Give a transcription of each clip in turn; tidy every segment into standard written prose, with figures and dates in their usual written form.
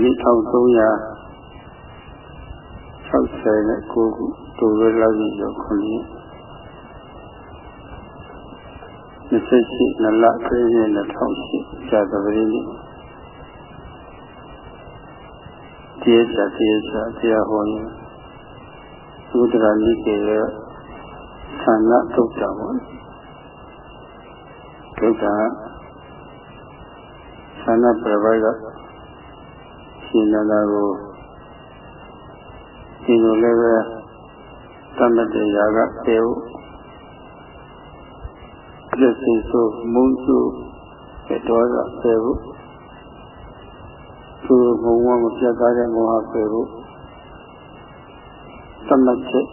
ဒီ1369ခုဒိုဝဲလာကြီးကျော်9ရက်28 လခရစ်နှစ်2008ဇာတပတိနေ့တရားဟောရင်သုဒ္ဓရာနိကေရဲ့ဌာနသုတ်တာပေါ့သုတ်တာဌာနပြပိုက်ကရှင်နန္ဒာကိုဒီလိုလည်းပဲတမတေရာကတေဟုပြည့်စုံဆိုမုန်းစုတော်ကတေဟုသူဘုံဝမပြတ်သားတဲ့မောဟပေဟုသမတ်ချက်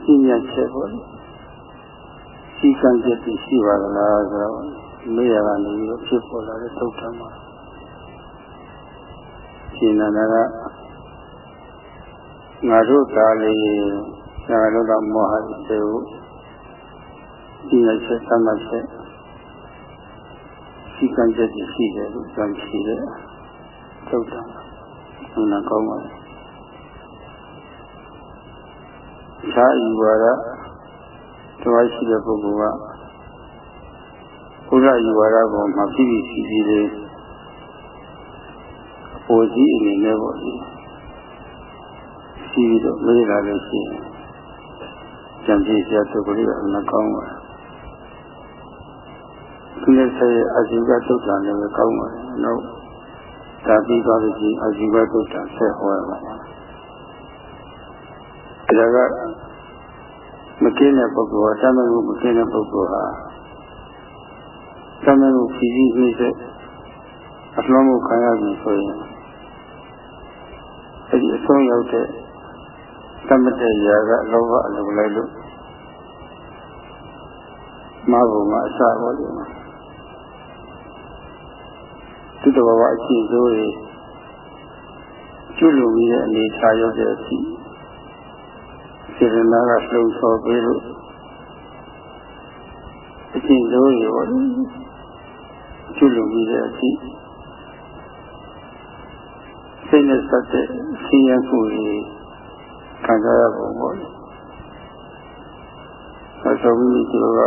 ပြည့်ညတ်ချက်ပေါ့စီကံချက်ရှိပါသလားဆိုတော့မေးရကနေပြီးတော့ဖြစ်ပေါ်လာတဲ့သုတ်တံမှာရှင်နန္ဒာကငါတို့သားလေးငါတို့ကမောဟတွေဒီရချက်သမတ်ချက်စီကံချက်ရှိတယ်လို့ကြံရှိတယ်သုတ်တံဘုရားကောင်းပါလေခြားဤဝါဒတော်ရှိတဲ့ပုဂ္ဂိုလ်ကဘုရားဤဝါဒကိုမှပြည့်စုံစီလေးအပေါ်ကြီးအနေနဲ့ပေါ့လေပြီးတော့မေးလာလို့ရှိရင်ကြံပြည့်စရာသူကလေးကမကောင်းပါဘူးဒီနေ့ဆက်အဇိကသုတ်တံလည်းကောင်းပါတယ်နော်ဒါပြီးသွားလို့ရှိရင်အဇိကသုတ်တံဆက်ဟောရပါမယ်ဒါကမကင်းတဲ့ပုဂ္ဂိုလ်ဟာတမန်ကိုမကင်းတဲ့ပုဂ္ဂိုလ်ဟာတမန်ကိုဖြည်းဖြည်းနှိမ့်ဆက်အလွန်မှုခံရပြီဆိုရင်အဲဒီအဆုံးရောက်တဲ့သမတေရာကလောဘအလိုလိုက်လို့မာဘုံမှာအစပေါ်တယ်သူတော်ဘာအရှိစိုးတွေကျွလူကြီးရဲ့အနေထားရောက်တဲ့အထိစေရနာကလှုံ့ဆော်ပေးလို့အရှိစိုးတွေပေါ့ကျွလူကြီးရဲ့အထိစိတ်နဲ့ဆက်တဲ့ဆင်းရဲမှုတွေခံစားရပုံပေါ့အဆောပြီးဒီလိုက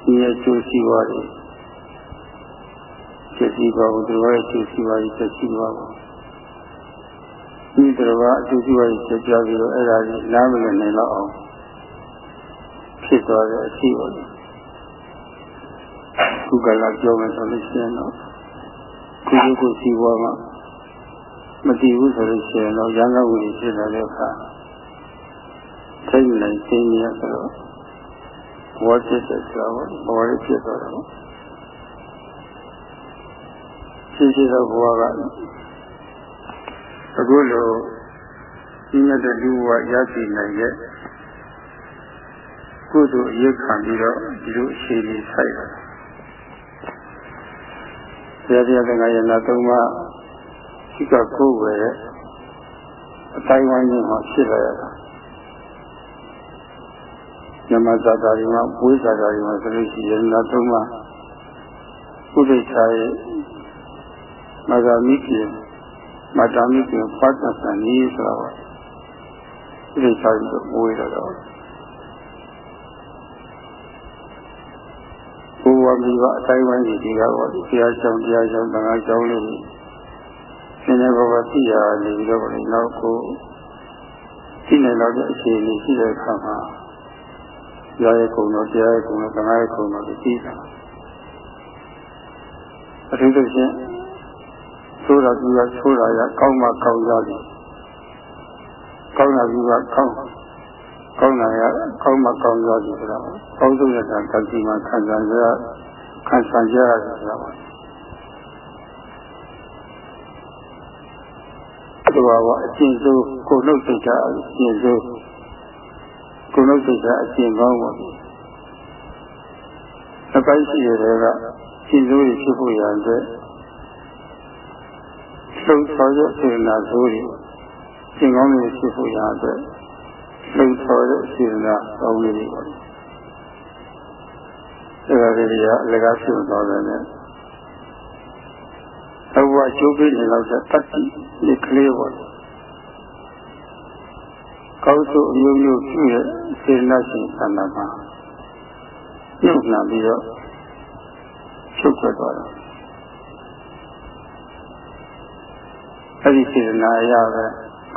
ဒီရဲ့ကျိုးစီးပွားတွေကျိုးစီးပွားကိုဒီလိုရဲ့ကျိုးစီးပွားကြီးကျိုးစီးပွားကိုဒီလိုကအကျိုးစီးပွားကြီးကျပြပြီးတော့အဲ့ဒါကြီးနားမလည်နိုင်တော့အောင်ဖြစ်သွားတဲ့အစီပေါ့ခုကလာပြောမယ်ဆိုလို့ရှိရင်တော့ခုစီးပွားမှာမတည်ဘူးဆိုလို့ရှိရင်တော့ရန်ကဝိဖြစ်လာတဲ့အခါထိတ်နိုင်သိနေရဆိုတော့ဘောဖြစ်တဲ့ဆိုတော့ဘောရဖြစ်သွားတယ်ရှိသောဘဝကအခုလိုဒီမြတ်တဲ့လူဘဝရရှိနိုင်တဲ့ကုသိုလ်အရေးခံပြီးတော့ဒီလိုအခြေအနေဆိုင်တယ်ဆရာတရားကရဏသုံးပါးရှိကကိုယ်ပဲအတိုင်းဝိုင်းကြီးမှာဖြစ်လာရတာညမဇာတာတွေမှာဝိဇာတာတွေမှာဆိုလို့ရှိရင်နောက်သုံးပါဥဒိဋ္ဌာရဲ့မဂ္ဂမိကေမတ္တမိကေပတ္တသဏီဆိုတော့ဥဒိဋ္ဌာကြီးကိုဝေးတော့ဘုရားမိဘအတိုင်းဝိုင်းကြီးဒီကတော့တရားကြောင့်တန်ခါကြောင့်လေးဆင်းရဲဘဝသိရနေပြီးတော့လည်းနောက်ကိုသိနေတော့တဲ့အခြေအနေရှိတဲ့အခါမှာတရားရဲ့ကုံတော်တရားရဲ့ကုံတော်သံဃာရဲ့ကုံတော်ကိုသိတာအထူးသဖြင့်ဆိုတာကဆိုတာရကောင်းမှကောင်းကြတယ်ကောင်းတာကကောင်းတာရကောင်းမှကောင်းကြတယ်ဆိုတော့ကောင်းဆုံးတဲ့ကံတိမှာခံစားကြရတယ်ဆိုတော့ဒီဘာဝအကျဉ်းဆုံးကိုယ်နှုတ်စိတ်ဓာတ်အကျဉ်းဆုံးကိုယ်နှုတ်စိတ်ဓာတ်အကျဉ်းကောင်းပါဘူးအပိုင်းရှိတဲ့ကကျဉ်းစိုးတွေဖြစ်ဖို့ရတဲ့လှုပ်ဆော်တဲ့စေနာစိုးတွေကျဉ်းကောင်းတွေဖြစ်ဖို့ရတဲ့လှုပ်ဆော်တဲ့စေနာကောင်းတွေပါဒါကလေးကအလကားဖြစ်သွားတယ်နဲ့အဝ ဘကျိုးပေးနေတော့တတ်တိဒီကလေးပေါ့ကောင်းစုအမျိုးမျိုးပြုရဲ့စေတနာရှင်ဆန္ဒမှာညှို့နှံပြီးတော့ချုပ်ခွဲသွားတာအဲ့ဒီစေတနာအရာပဲ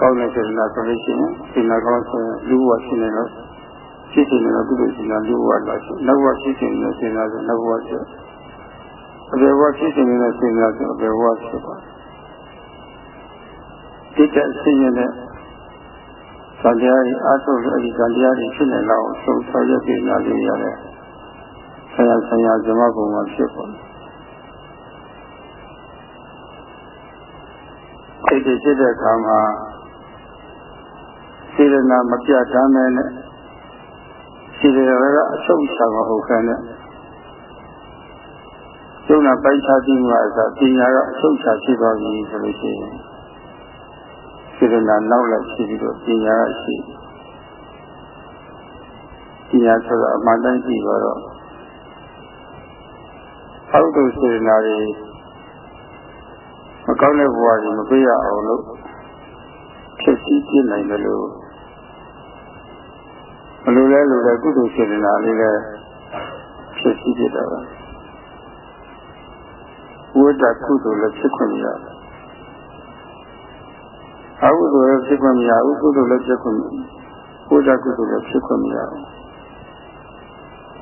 ကောင်းတဲ့စေတနာဆိုလို့ရှိရင်စေတနာကောင်းဆိုရင်လူဘဝရှိနေတော့ဖြစ်နေတော့ကုသိုလ်စေတနာလူဘဝလာရှိနောက်ဘဝဖြစ်နေတဲ့စေတနာဆိုနောက်ဘဝဖြစ်အပေဘဝဖြစ်နေတဲ့စေတနာဆိုအပေဘဝဖြစ်ပါဒီတဲ့အစဉ်ရတဲ့ဇာတရားကြီးအားထုတ်လို့အဲဒီဇာတရားကြီးဖြစ်နေတော့ဆုံးဆော်ရစေတနာလေးရတယ်ဆရာဇမဘုံမှာဖြစ်ပေါ်အဲ့ဒီဖြစ်တဲ့အခါမှာစေတနာမပြတ်တမ်းနဲ့စေတနာကအဆုတ်ချမဟုတ်ခဲနဲ့ကျုံနာပိုက်ချပြီးမှအစားပညာကအဆုတ်ချဖြစ်သွားပြီဆိုလို့ရှိရင်စေတနာနောက်လိုက်ဖြစ်ပြီးတော့ပညာကရှိပညာဆိုတော့အမှန်တမ်းကြည့်တော့အောက်တို့စေတနာတွေမကောင်းတဲ့ဘဝကြီးမပြေရအောင်လို့ဖြစ်စီပြနိုင်တယ်လို့ဘယ်လိုလဲလို့လဲကုသိုလ်စေတနာလေးလည်းဖြစ်စီပြတာပါဝိတ္တကုသိုလ်လည်းဖြစ်ခွင့်ရတယ်အကုသိုလ်လည်းဖြစ်ခွင့်မရဘူးကုသိုလ်လည်းဖြစ်ခွင့်ဝိတ္တကုသိုလ်လည်းဖြစ်ခွင့်မရ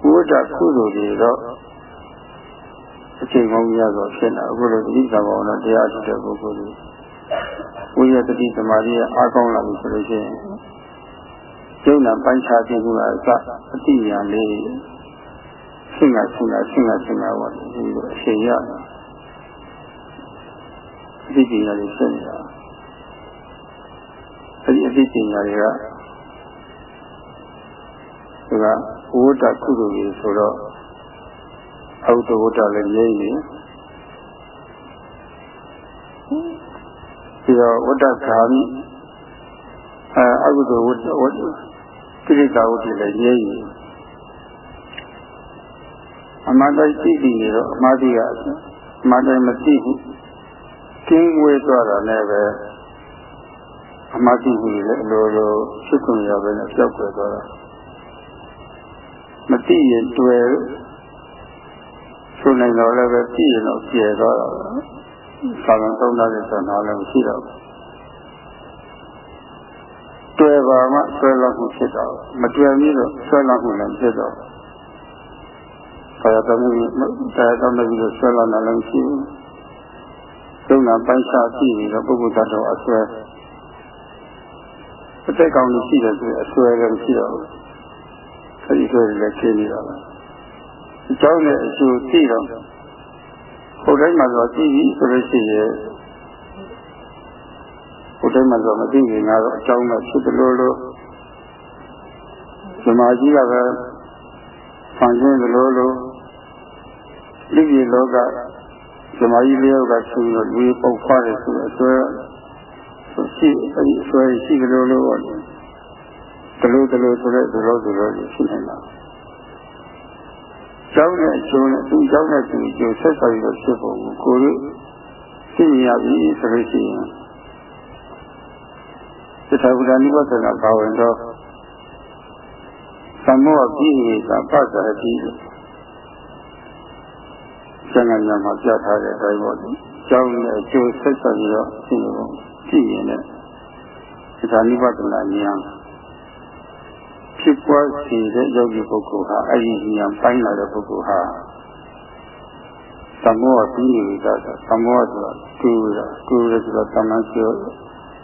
ဘူးဝိတ္တကုသိုလ်တွေတော့အချိန်ကောင်းရတော့ဖြစ်လာအခုလိုဒီကံပေါ်တော့တရားထုတ်တဲ့ပုဂ္ဂိုလ်ကြီးဝိရတတိသမာဓိရဲ့အားကောင်းလာပြီဆိုလို့ရှိရင်ကျုံနာပိုင်းခြားခြင်းကအစအတိညာလေးဆင်ငါပေါ့ဒီလိုအချိန်ရအတိပညာလေးဖြစ်နေတာအဲဒီအတိပညာတွေကဝိတ္တကုသိုလ်ကြီးဆိုတော့အောက်တဝတ္တလည်းငြိမ့်နေပြီးတော့ဝတ္တကာမိအကုသိုလ်ဝတ္တကိရိတာဝတ္တလည်းငြိမ့်နေအမှန်တိုင်းသိပြီးနေတော့အမှားတိကအမှန်တိုင်းမသိဘူးကျင်းဝဲသွားတာနဲ့ပဲအမှားတိဘူးလေအလိုလိုဖြစ်ခွင့်ရပဲနဲ့ပြောက်ွယ်သွားတာမသိရင်တွေ့ဆိုနိုင်တော့လည်းပဲပြည့်ရင်တော့ကျဲသွားတာသာမန်သုံးသားတဲ့ဆန္ဒလည်းမရှိတော့ဘူးတွေ့ပါမှဆွဲလောက်မှုဖြစ်တော့မတွေ့ပြီးတော့ဆွဲလောက်မှုလည်းဖြစ်တော့ဆရာတော်ကြီးလို့ဆွဲလောက်လည်းမရှိဘူးသုံးတာပိုင်းခြားကြည့်ပြီးတော့ပုဂ္ဂိုလ်တော်အဆွဲအသက်ကောင်းလို့ရှိတယ်ဆိုအဆွဲလည်းမရှိတော့ဘူးအဲဒီဆွဲလည်းကျင်းနေတာပါအကြောင်းနဲ့အကျိုးသိတော့ဟိုတိုင်းမှာတော့သိပြီဆိုလို့ရှိရင်ဟိုတိုင်းမှာတော့မသိရင်ကတော့အကြောင်းနဲ့ဖြစ်တယ်လို့ဇမာကြီးကပဲဖန်ဆင်းတယ်လို့လူကြီးလောကဇမာကြီးလျောက်ကဆူလို့လူပုတ်ခွားတယ်ဆိုအစွဲရှိအဲဒီအစွဲရှိတယ်လို့တလို့ဆိုတဲ့ရှိနေတာကျောင်းနဲ့အကျိုးနဲ့သူ့ကျောင်းနဲ့သူ့အကျိုးဆက်ဆံရတဲ့ဖြစ်ပုံကိုကိုယ်တို့သိရပြီဆိုလို့ရှိရင်သစ္စာဝိဒနိဝသနာဘာဝင်တော့သမ္မောပိဟိကပသရတိကျမ်းဂန်မှာပြထားတဲ့အတိုင်းပေါ့လေကျောင်းနဲ့အကျိုးဆက်ဆံရတော့သိနေပုံကြည့်ရင်လည်းသစ္စာနိဝသနာဉာဏ်ဖြစ်ပွားစေတဲ့ယောဂီပုဂ္ဂိုလ်ဟာအဲဒီဉာဏ်ပိုင်းလာတဲ့ပုဂ္ဂိုလ်ဟာသမ္မောပိဟိကသမ္မောဆိုတာတူရဆိုတာသမ္မာကျော်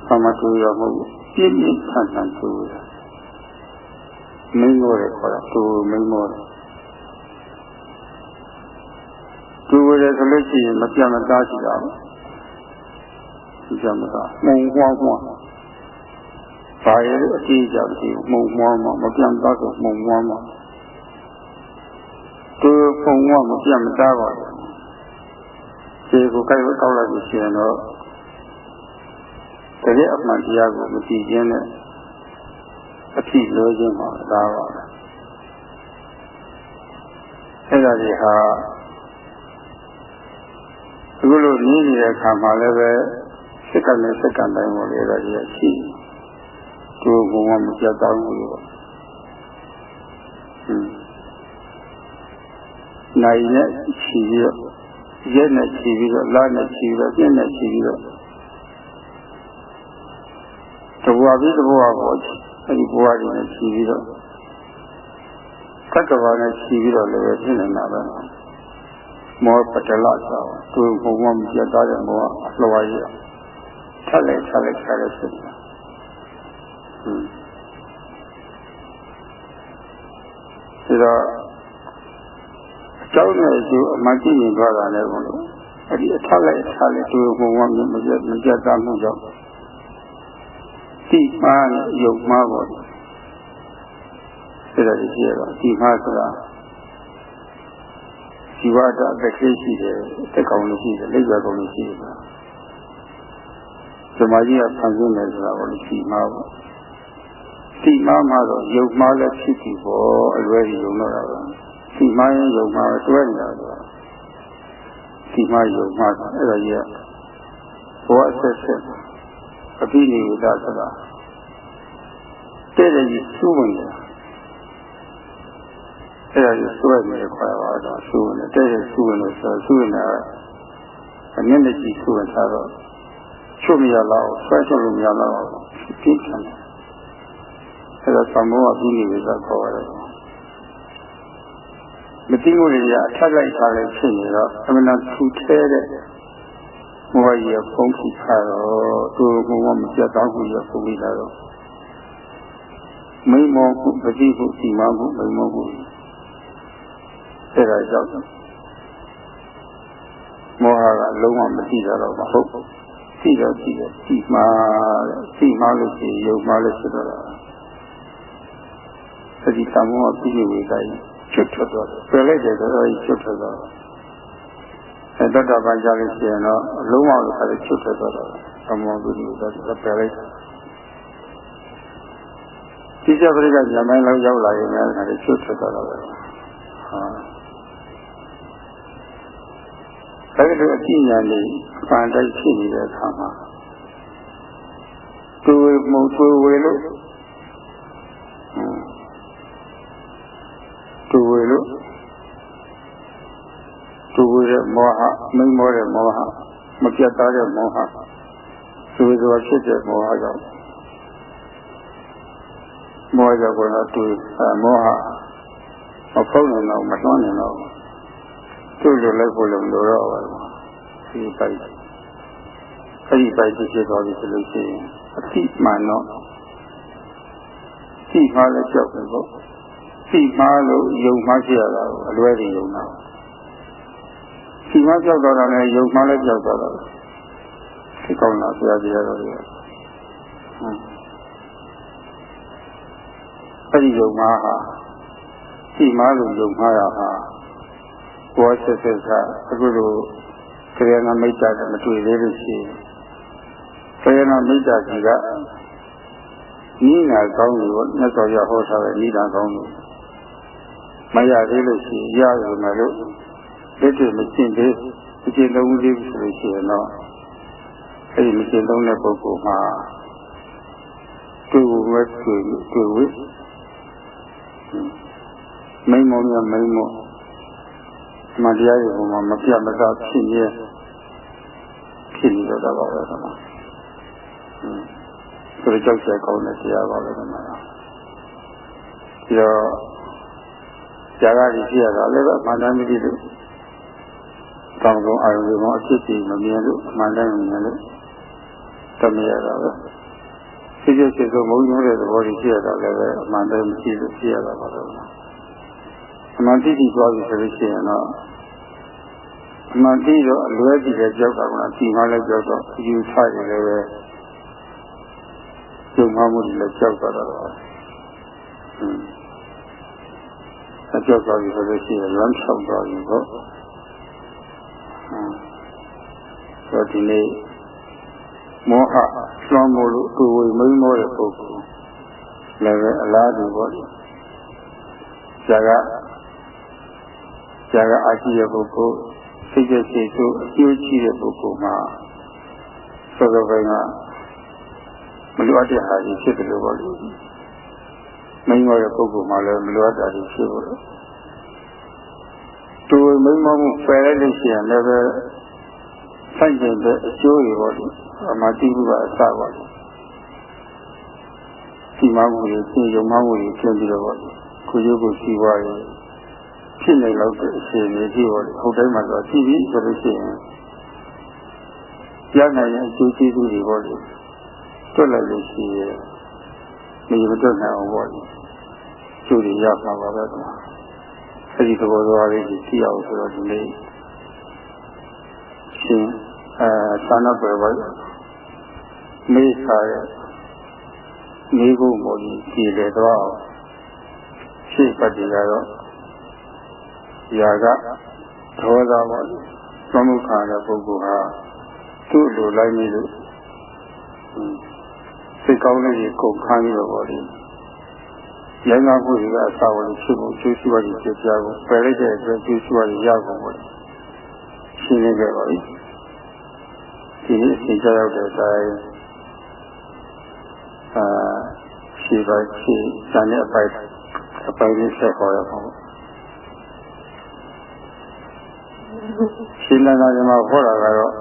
သမ္မာတူရမဟုတ်ပြင်းပြင်းထန်ထန်တူရမင်းမောတယ်ခေါ်တာတူမင်းမောတယ်တူရတယ်ဆိုလို့ရှိရင်မပြတ်မသားရှိတာဘူးမပြတ်မသားမှုံပွားပွားဘာရဲ့အတိအကျမရှိဘူးမှုံပွားမှမပြတ်သားဆိုမှုံပွားမှတူပုံကမပြတ်မသားပါဘူးဒီကိုကြိုက်လို့တောက်လိုက်လို့ရှိရင်တော့တကယ်အမှန်တရားကိုမကြည့်ခြင်းနဲ့အဖြစ်လိုခြင်းမှာသာပါပဲအဲ့ဒါကြီးဟာ အခုလိုနည်းနေတဲ့အခါမှာလည်းပဲစက္ကန့်နဲ့စက္ကန့်တိုင်းပေါ်လေတော့ဒီရှိသူ့ဘုံမပြတ်တောင်းဘူးပေါ့နိုင်နဲ့ချီပြီးတော့ရက်နဲ့ချီပြီးတော့လနဲ့ချီပြီးတော့ပြည့်နဲ့ချီပြီးတော့တဘွားပြီးတဘွားပေါ့အဲဒီဘွားတွေနဲ့ချီပြီးတော့သက္ကဝါနဲ့ချီပြီးတော့လည်းပြည့်နေတာပဲမောပတလဆောသူ့ဘုံမပြတ်တဲ့မောအလှဝါကြီးထက်လိုက်ဖြစ်နေတာဒါတော့အကြောင်းနဲ့အကျိုးအမှန်ကြည့်ရင်သွားတာလည်းဘုလို့အဲ့ဒီအထက်လိုက်သူ့ဘုံမမပြတ်မှုကြောင့်တိမာနဲ့ယုံမှားပေါ့အဲ့ဒါကြီးရတော့တိမာဆိုတာဇီဝတအသက်ကြီးရှိတယ်တက်ကောင်လို့ရှိတယ်လက်ရကောင်လို့ရှိတယ်ဓမ္မကြီးကဖန်ဆင်းတယ်ဆိုတာကိုတိမာပေါ့တိမာမှာတော့ယုံမှားလည်းဖြစ်ပြီပေါ့အလွယ်ကြီးယုံတော့တာပဲတိမာရင်ယုံမှာတွဲနေတာဆိုတာတိမာယုံမှာအဲ့ဒါကြီးကဘောအဆက်ဆက်အပိနိဝေဒဆိုတာတဲ့ကြီးစူးဝင်တယ်အဲ့ဒါကြီးစွဲနေခွာပါတော့စူးဝင်တယ်တဲ့စူးဝင်လို့ဆိုစူးဝင်တာအနည်းနဲ့ကြီးစူးဝင်တာတော့ချုပ်မရတော့ဆွဲချုပ်လို့မရတော့ပြင်းထန်တယ်အဲ့ဒါသံမောအပိနိဝေဒခေါ်ရတယ်မသိမှုတွေကအထက်လိုက်ထားလိုက်ဖြစ်နေတော့အမှန်တန်ထူထဲတဲ့မောဟကြီးဖုံးထိထားတော့သူ့ဘုံမပြတ်သားမှုရဖုံးပြီးလာတော့မိမောမှုပတိမှုစီမမှုမိမောမှုအဲ့ဒါကြောင့်မောဟကလုံးဝမသိတာတော့မဟုတ်ဘူးသိတော့သိတယ်သိမှာလို့ရှိရင်ယုံမှာလို့ဖြစ်တော့တာအဲ့ဒီသံမောပြည့်ဝေတိုင်းချွတ်ထွက်တော့ပယ်လိုက်တယ်ဆိုတော့ချွတ်ထွက်တော့အဲ့တတပန်ကြလို့ရှိရင်တော့လုံးဝလို့ခါလေးချွတ်ထွက်တော့သံမောပြည့်ဝေတော့ပယ်လိုက်ဒီကျပရိကညမိုင်းလောက်ရောက်လာရင်လည်းခါလေးချွတ်ထွက်တော့ပဲအဲ့ဒီအကြည့်ညာလေးပန်တိုက်ဖြစ်နေတဲ့အခါမှာသူမုံသွေးဝေလို့သူဝေတဲ့မောဟမိမောတဲ့မောဟမပြတ်သားတဲ့မောဟသူဝေဆိုတာဖြစ်တဲ့မောဟကြောင့်မောဟကြောင့်ကတော့သူမောဟမဖုံးနေတော့မတွန်းနေတော့သူ့လိုလိုက်ဖို့လည်းမလိုတော့ဘူးဒီပိုက်အဲ့ဒီပိုက်ဖြစ်သွားပြီဆိုလို့ရှိရင်အတိမှန်တော့သိမှလည်းကြောက်တယ်ပေါ့သိမှလို့ယုံမှဖြစ်ရတာကိုအလွဲကြီးယုံတာသိမှကြောက်တော့တယ်ယုံမှလည်းကြောက်တော့တယ်သိကောင်းတာဆရာကြီးရတော့တယ်အဲ့ဒီယုံမှဟာသိမှလို့ယုံမှရဟာဘောဆက်ဆက်ကအခုလိုခရဏမိတ်တာမတွေ့သေးလို့ရှိရင်ခရဏမိတ်တာကြီးကနိနာကောင်းလို့မြတ်စွာဘုရားဟောထားတဲ့နိဒာကောင်းလို့မရသေးလို့ရှိရင်ရရမယ်လို့လက်တွေ့မရှင်းသေးမရှင်းလုံးသေးဘူးဆိုလို့ရှိရင်တော့အဲဒီမရှင်းလုံးတဲ့ပုဂ္ဂိုလ်မှာတွေ့ဝဲတွေ့ဝဲမိမောမြမိမောမတရားရဲ့ဘုံမှာမပြတ်မသားဖြစ်နေတော့တာပါပဲကွာဆိုတော့ကြောက်ကြကောင်းတဲ့တရားပါပဲကွာဒီတော့ဇာကကြီးဖြစ်ရတာလည်းပဲမှန်တယ်မကြည့်လို့တောင်းဆုံးအာရုံတွေမှာအဖြစ်ကြီးမမြင်လို့မှန်တယ်မမြင်လို့တမရတာပဲဖြစ်ဖြစ်ဆုံးမုန်းနေတဲ့သဘောကြီးဖြစ်ရတာလည်းပဲအမှန်တယ်မကြည့်လို့ဖြစ်ရတာပါပဲအမှန်တိတိသွားပြီဆိုလို့ရှိရင်တော့အမှန်တိတော့အလွဲကြည့်တဲ့ကြောက်တာကဒီမှလည်းကြောက်တော့ယူဆရတယ်လည်းပဲကျုံမှမှုတွေလည်းကြောက်တော့တော့အကြောက်သွားပြီဆိုလို့ရှိရင်လမ်းဆောင်သွားပြီပေါ့ဆိုဒီနေ့မောဟလွှမ်းမိုးလို့ကိုယ်ဝေမိန်မောတဲ့ပုဂ္ဂိုလ်လည်းပဲအလားတူပေါ့ဇာကအာရှိတဲ့ပုဂ္ဂိုလ် စိတ်ကြစိတ်ဆိုးအကျိုးကြီးတဲ့ပုဂ္ဂိုလ်မှာစောစောပိုင်းကမလိုအပ်တဲ့ဟာကြီးဖြစ်တယ်လို့ပြောလို့မိန်းမရဲ့ပုဂ္ဂိုလ်မှာလည်းမလိုအပ်တာကြီးဖြစ်လို့သူမိန်းမမှုဖယ်လိုက်လို့ရှိရင်လည်းပဲဆိုင်ကျင်တဲ့အကျိုးတွေပေါ့လေအမှတိဘူးကအစပါလေဒီမှာမှုတွေသိယုံမှမှုတွေဖြစ်ပြီးတော့ပေါ့ကိုရုပ်ကိုရှိသွားရင်ဖြစ်နေလို့အရှင်ကြီးကြီးပေါ့ဟုတ်တိုင်းမှာဆိုရှိပြီဆိုလို့ရှိရင်ကြားနိုင်တဲ့အကျိုးကျေးဇူးတွေပေါ့လေတွက်လိုက်လို့ရှိရင်မရတွက်နိုင်အောင်ပေါ့လေကျိုးတွေရပါပါပဲကွာအဲဒီသဘောတရားလေးကြီးသိအောင်ဆိုတော့ဒီနေ့ရှင်သာနာပဲပါမေးစားရဲ့မိဘမို့ဒီလေတော့ရှိပတ်တယ်ကတော့ຢာကဒေါသပေါ့သမုခါတဲ့ပုဂ္ဂိုလ်ဟာသူ့လိုလိုက်နေလို့စိတ်ကောင်းလေးကိုကုန်ခန်းပြီးတော့ပေါ့လေရန်ကားမှုတွေကအစာဝင်ဖြစ်ဖို့ကျိုးရှိပါလိမ့်ဖြစ်ကြဖို့ပယ်လိုက်တဲ့အတွက်ကျိုးရှိပါလိမ့်ရကုန်ပေါ့ရှင်းနေကြပါပြီဒီနေ့အချိန်ကြောက်တဲ့အတိုင်းရှိပါရှိစံတဲ့အပိုင်းလေးဆက်ခေါ်ရအောင်ရှင်းလာတယ်မှာခေါ်တာကတော့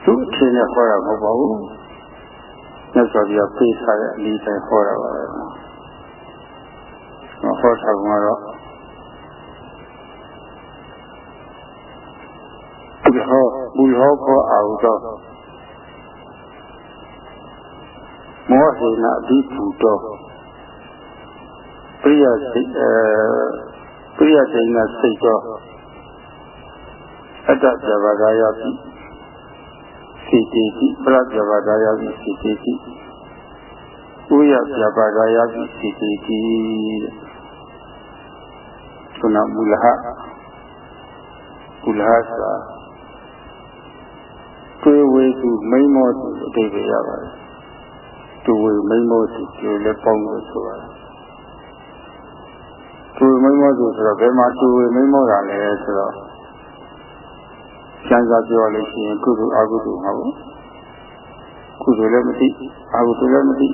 သူ့အချင်းနဲ့ခေါ်တာမဟုတ်ပါဘူးမြတ်စွာဘုရားပေးထားတဲ့အလေးတိုင်းခေါ်တာပါပဲခေါ်တာကတော့ဘူဟောခေါ်အောင်တော့မောဟိနာအဓိပူတော့ပရိယစိတ်ပရိယစိတ်နာစိတ်တော့အတ္တပြဘာဂယပိစိတေတိပရပြဘာဂယပိစိတေတိဥယပြဘာဂယပိစိတေတိခုနမူလဟစာတွေ့ဝေသူမိမောသူအတိတ်ပဲရပါတယ်တွေ့ဝေမိမောသူကျေလည်းပေါင်းလို့ဆိုပါတယ်တွေ့မိမောသူဆိုတော့ဘယ်မှာတွေ့ဝေမိမောတာလဲဆိုတော့ကျမ်းစာပြောလို့ရှိရင်ကုသိုလ်အကုသိုလ်မဟုတ်ကုသိုလ်လည်းမသိအကုသိုလ်လည်းမသိ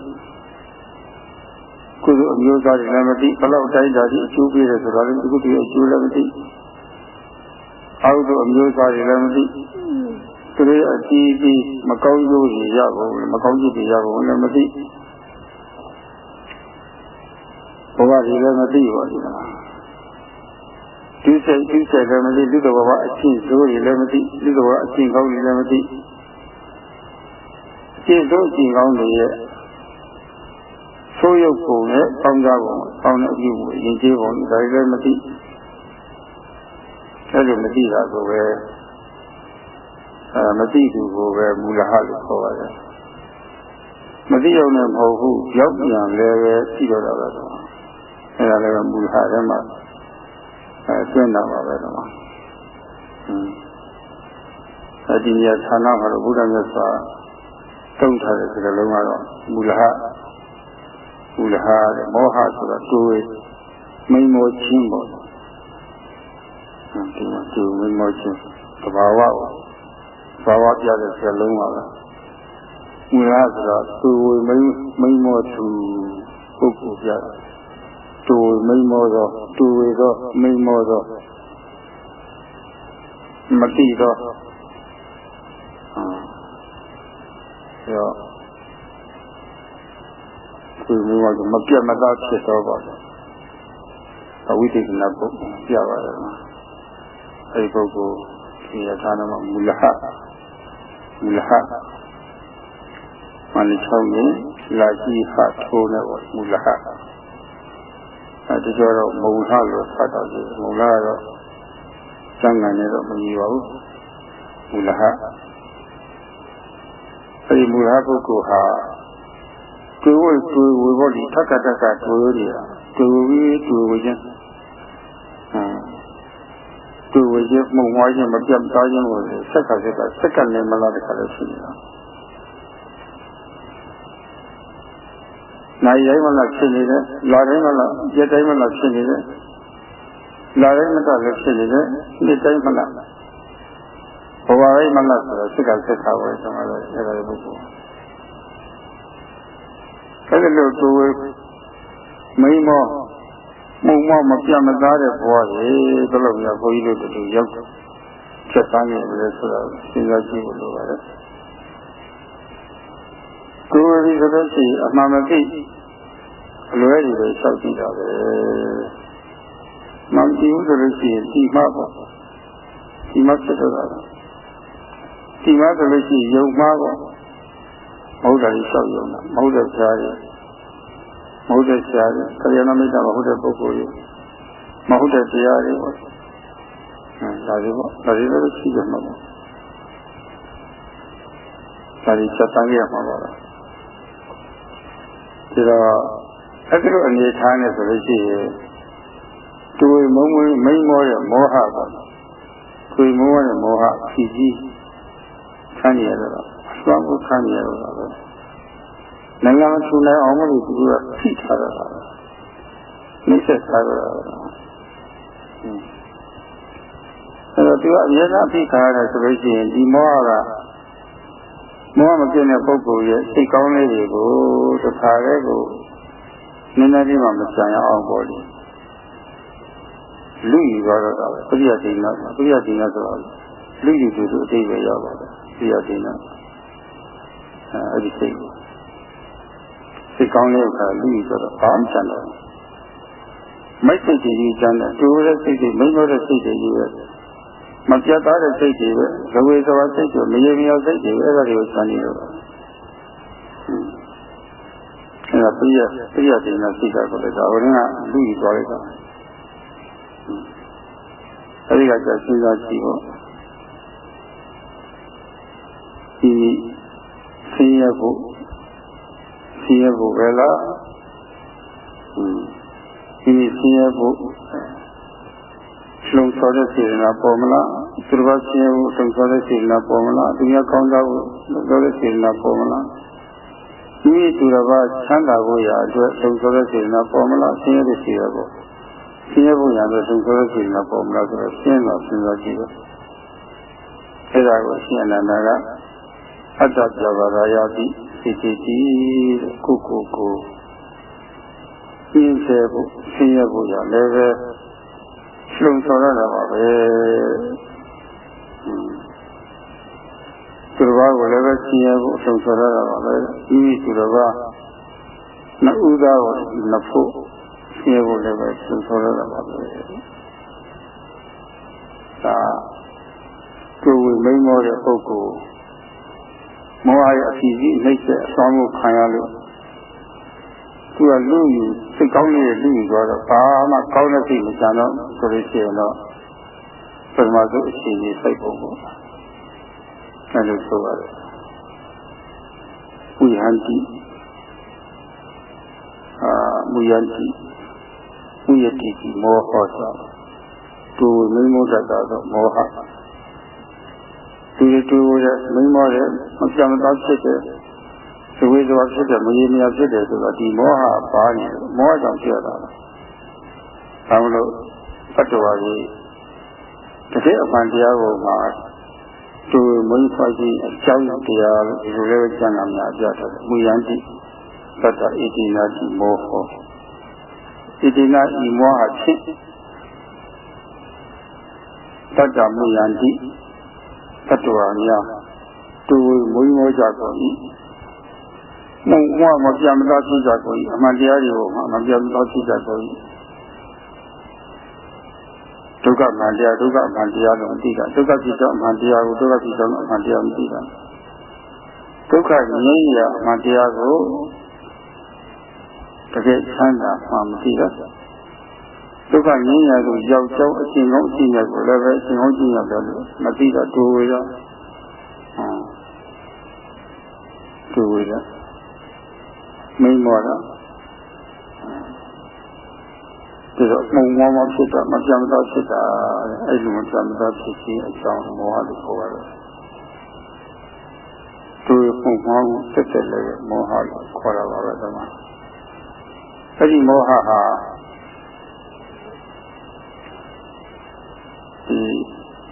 ကုသိုလ်အမျိုးသားတွေလည်းမသိဘယ်လောက်တိုင်းတာဒီအကျိုးပေးတယ်ဆိုတော့လည်းကုသိုလ်ရဲ့အကျိုးလည်းမသိအကုသိုလ်အမျိုးသားတွေလည်းမသိသူတို့အကြည့်ပြီးမကောင်းကျိုးတွေရဖို့မကောင်းကျိုးတွေရဖို့လည်းမသိဘဝတွေလည်းမသိပါဘူးဒီစိတ်လည်းမသိလူတော်ဘဝအချင်းစိုးတွေလည်းမသိလူတော်ဘဝအချင်းကောင်းတွေလည်းမသိအချင်းစိုးအချင်းကောင်းတွေရဲ့ဆိုးရုပ်ပုံနဲ့ပေါင်းစားပုံပေါင်းတဲ့အပြုအမူအရင်ကျေးပုံဒါတွေလည်းမသိအဲ့လိုမသိတာကိုပဲမသိသူကိုပဲမူလဟလို့ခေါ်ပါတယ်မသိအောင်လည်းမဟုတ်ဘူးရောက်ပြန်လည်းပဲသိတော့တာပဲအဲ့ဒါလည်းမူလဟထဲမှာတွင်းတာပါပဲတော့ဒီနေရာဌာနမှာတော့ဘုရားမြတ်စွာတုံးထားတဲ့စကားလုံးကတော့မူလဟတဲ့မောဟဆိုတာတွေးမိန်မောချင်းပေါ့ဒီမှာသူမိန်မောချင်းသဘာဝပြတဲ့စကားလုံးပါပဲမူလဟဆိုတော့သူမိန်မောသူပုဂ္ဂိုလ်ပြတယ်တူမိန်မောသောတူဝေသောမိန်မောသောမတိသောရောသူမိန်မောသောမပြတ်မသားဖြစ်သောပါအဝိသေကနာပုဂ္ဂိုလ်ပြပါတယ်အဲဒီပုဂ္ဂိုလ်ဒီရထာနာမှာမူလဟမလေး၆ရင်လာကြည့်ဟာထိုးနေပါမူလဟဒီကြောတော့မုံလှလို့ဖတ်တော့ဒီမုံလှကတော့စံငံနဲ့တော့မကြီးပါဘူးမူလဟအဲဒီမူလဟပုဂ္ဂိုလ်ဟာတွေ့ဝေဘောဒီထက်ကတွေ့နေတာတွေ့ဝေချင်းတွေ့ဝေချင်းမုံဝါးချင်းမပြတ်သားချင်းကိုစက်ကနေမလားတခါလို့ရှိနေတာနိုင်တိုင်းမလားဖြစ်နေတယ်လာတိုင်းမလားရက်တိုင်းမလားဖြစ်နေတယ် လာရမတလည်းဖြစ်နေတယ်ဒီတိုင်းမလားဘဝရေးမလားဆိုတော့စိတ်ကဆက်ခါပဲဆိုတော့အဲ့ဒါပုဂ္ဂိုလ်အဲ့ဒါလို့သူမိမောမှုမောမပြတ်မသားတဲ့ဘဝကြီးဘယ်လိုမျိုးဘုန်းကြီးတို့တူရောက်ချက်သားနေတယ်ဆိုတော့စဉ်းစားကြည့်လို့ပါတယ်ကိုယ်ဒီဆိုတော့ရှိအမှန်မသိအလွဲတွေပဲစောက်ကြည့်တာပဲမကြည့်ဘူးဆိုလို့ရှိရင်ဒီမှာပေါ့ဒီမှာဖြစ်တော့တာဒီမှာဆိုလို့ရှိရင်ယုံမှားပေါ့မဟုတ်တာကြီးစောက်ယုံတာမဟုတ်တဲ့ဆရာကြီးမဟုတ်တဲ့ဆရာကြီးခရယနာမိတ်တာမဟုတ်တဲ့ပုဂ္ဂိုလ်ကြီးမဟုတ်တဲ့တရားတွေပေါ့ဒါတွေပေါ့ဒါတွေလည်းရှိကြမှာပေါ့ဒါတွေစက်တန်းရမှာပါလားဒီတော့အဲ့ဒီလိုအနေထားနဲ့ဆိုလို့ရှိရင်သူမုံမိန်မောတဲ့မောဟပေါ့သူမောတဲ့မောဟဖြီးကြီးဆန်းရတော့အစွမ်းကိုဆန်းရတော့ပဲနိုင်ငံမထူနိုင်အောင်လို့သူကဖိထားတာပါနှိမ့်ဆက်ထားတာအဲ့တော့သူကအများအားဖိထားရတယ်ဆိုလို့ရှိရင်ဒီမောဟကမောဟမပြည့်တဲ့ပုဂ္ဂိုလ်ရဲ့စိတ်ကောင်းလေးတွေကိုတစ်ခါတည်းကိုနည်းနည်းလေးမှမကြံရအောင်ပေါ့လေလူယူသွားတော့တာပဲပရိယတိနာဆိုတော့လူယူသူအတိတ်ပဲရောက်ပါတယ်ပရိယတိနာအဲ့ဒီစိတ်ကောင်းလေးကလူယူဆိုတော့ဘာမှချမ်းတော့မိုက်စိတ်ကြီးချမ်းတယ်တူတဲ့စိတ်တွေမိမ့်လို့တဲ့စိတ်တွေကြီးပဲမပြတ်သားတဲ့စိတ်တွေပဲဇဝေဇဝစိတ်တွေမရေမြောက်စိတ်တွေအဲ့ဒါတွေကိုချမ်းနေတော့အဲ့ဒါပရိယတိနာစိတ်ကလည်းဒါဟိုကလူယူသွားလိုက်တာအဲဒီကကျစဉ်းစားကြည့်ပေါ့ဒီဆင်းရဲဖို့ပဲလားဒီဆင်းရဲဖို့လုံဆော်တဲ့စေတနာပေါ်မလားသူတော်ဆင်းရဲဖို့လုံဆော်တဲ့စေတနာပေါ်မလားသူများကောင်းစားဖို့လုံဆော်တဲ့စေတနာပေါ်မလားဒီသူတော်ချမ်းသာဖို့ရာအတွက်လုံဆော်တဲ့စေတနာပေါ်မလားဆင်းရဲတဲ့စေတနာပေါ့ဆင်းရဲဖို့ရတဲ့သူဆိုတဲ့စိတ်ကပေါ်မလားဆိုတော့ရှင်းတော့စဉ်းစားကြည့်တော့အဲဒါကိုရှင်းအနန္ဒကအတ္တပြဘာရာယတိစိတ်တည်ကိုရှင်းစေဖို့ဆင်းရဲဖို့ရလည်းပဲလုံဆော်ရတာပါပဲသူတော်ကိုလည်းပဲဆင်းရဲဖို့လုံဆော်ရတာပါပဲဒီသူတော်နှစ်ဦးသားကိုနှစ်ဖို့ရှင်းဖို့လည်းပဲသူဆိုရတာပါပဲဒါကိုယ်ဝိမိန်မောတဲ့ပုဂ္ဂိုလ်မောဟရဲ့အဖြစ်ကြီးနှိမ့်ဆက်အဆောင်မှုခံရလို့သူကလူယူစိတ်ကောင်းနေတဲ့လူယူသွားတော့ဘာမှကောင်းတဲ့စိတ်မကြံတော့ဆိုလို့ရှိရင်တော့ပထမဆုံးအခြေအနေစိတ်ပုံပေါ့အဲလိုဆိုရတယ်ဝိဟန္တိမူယန္တိဥယတိတိမောဟောသောသူမိမောတတ်သောမောဟသူရဲ့မိမောရဲ့မပြတ်မသားဖြစ်တဲ့သဝေဇဝဖြစ်တဲ့မရေမရဖြစ်တဲ့ဆိုတော့ဒီမောဟပါနေတယ်မောဟကြောင့်ဖြစ်တာ။ဒါမလို့သတ္တဝါကြီးတကယ်အမှန်တရားကိုမှသူမွေးဖွားခြင်းအကြောင်းတရားလို့ဒီလိုလေးကျမ်းဂန်များပြထားတယ်။မူယန္တိသတ္တဣတိနာတိမောဟောဣတိနာဤမောဟဖြင့်တတ္တမူယန္တိသတ္တဝါများသူမွေးမောကြကုန်၏နှုတ်ဝမပြတ်မသားဖြစ်ကြကုန်၏အမှန်တရားတွေကိုမပြတ်မသားဖြစ်ကြကုန်၏ဒုက္ခမှန်တရားလို့အတိကဒုက္ခဖြစ်သောအမှန်တရားကိုဒုက္ခဖြစ်သောအမှန်တရားမသိတာဒုက္ခငြိမ်းရာအမှန်တရားကိုတကယ်ချမ်းသာမှမသိတော့ဒုက္ခငြိမ်းရာကိုရောက်ကြောင်းအရှင်ကောင်းအရှင်မြတ်ကိုလည်းပဲအရှင်ကောင်းအရှင်မြတ်တယ်လို့မသိတော့ဒူဝေတော့မိန်မောတော့ဒီတော့မုံမောမဖြစ်တာမပြတ်မသားဖြစ်တာအဲ့လိုမပြတ်မသားဖြစ်ခြင်းအကြောင်းမောဟလို့ခေါ်ရတယ်သူပုံမောကိုတက်တက်လည်းမောဟလို့ခေါ်ရပါပဲဒီမှာအဲ့ဒီမောဟဟာ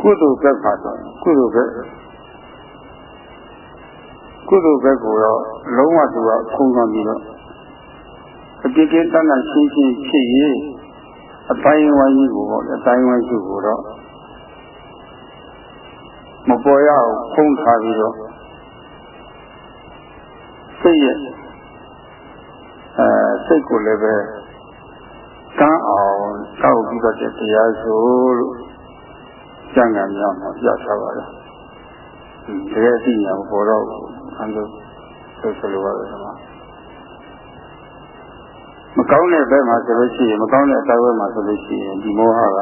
ကုသိုလ်ဘက်ပါတော့ကုသိုလ်ဘက်ကိုတော့လုံးဝသူကခုံသွားပြီးတော့အတိတ်ကတဏ္ဍရှင်းရှင်းဖြစ်ရေးအတိုင်းဝိုင်းကြီးကိုပေါ့အတိုင်းဝိုင်းစုကိုတော့မပေါ်ရအောင်ဖုံးထားပြီးတော့စိတ်ရဲ့စိတ်ကိုလည်းပဲကမ်းအောင်တောက်ပြီးတော့တရားဆိုလို့ကျမ်းဂန်များမှာပြထားပါတယ်တကယ်အသိဉာဏ်ပေါ်တော့အန်တို့ဆိုလိုပါတယ်ကွာမကောင်းတဲ့ဘက်မှာဆိုလို့ရှိရင်မကောင်းတဲ့အတိုင်းဘက်မှာဆိုလို့ရှိရင်ဒီမောဟက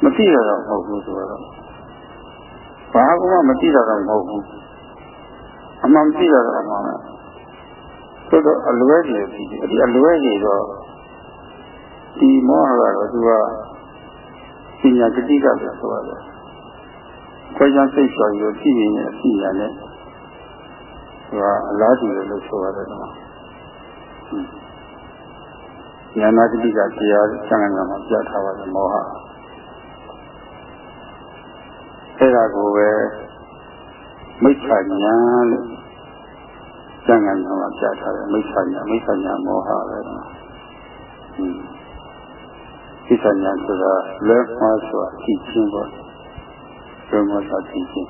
မသိရတော့မဟုတ်ဘူးဆိုတော့ဘာမှမသိရတော့မဟုတ်ဘူးအမှန်သိရတော့အမှန်ပဲဆိုတော့အလွဲကြီးဖြစ်တယ်ဒီအလွဲကြီးတော့ဒီမောဟကတော့သူကပညာတတိကလို့ဆိုရတယ်ခွဲခြားစိတ်လျှော်ရည်ဖြစ်ရင်အဖြစ်ရနဲ့သူကအလားတူတယ်လို့ဆိုရတယ်ကွာဉာဏတတိကတရားဆံဃာမှာပြထားပါတယ်မောဟအဲ့ဒါကိုပဲမိစ္ဆာဉာဏ်လို့ဆံဃာမှာပြထားတယ်မိစ္ဆာဉာဏ်မောဟပဲကွာမိစ္ဆာဉာဏ်ဆိုတာလက်မှားဆိုတာသိချင်းပေါ့ဘယ်မှာသာသိချင်း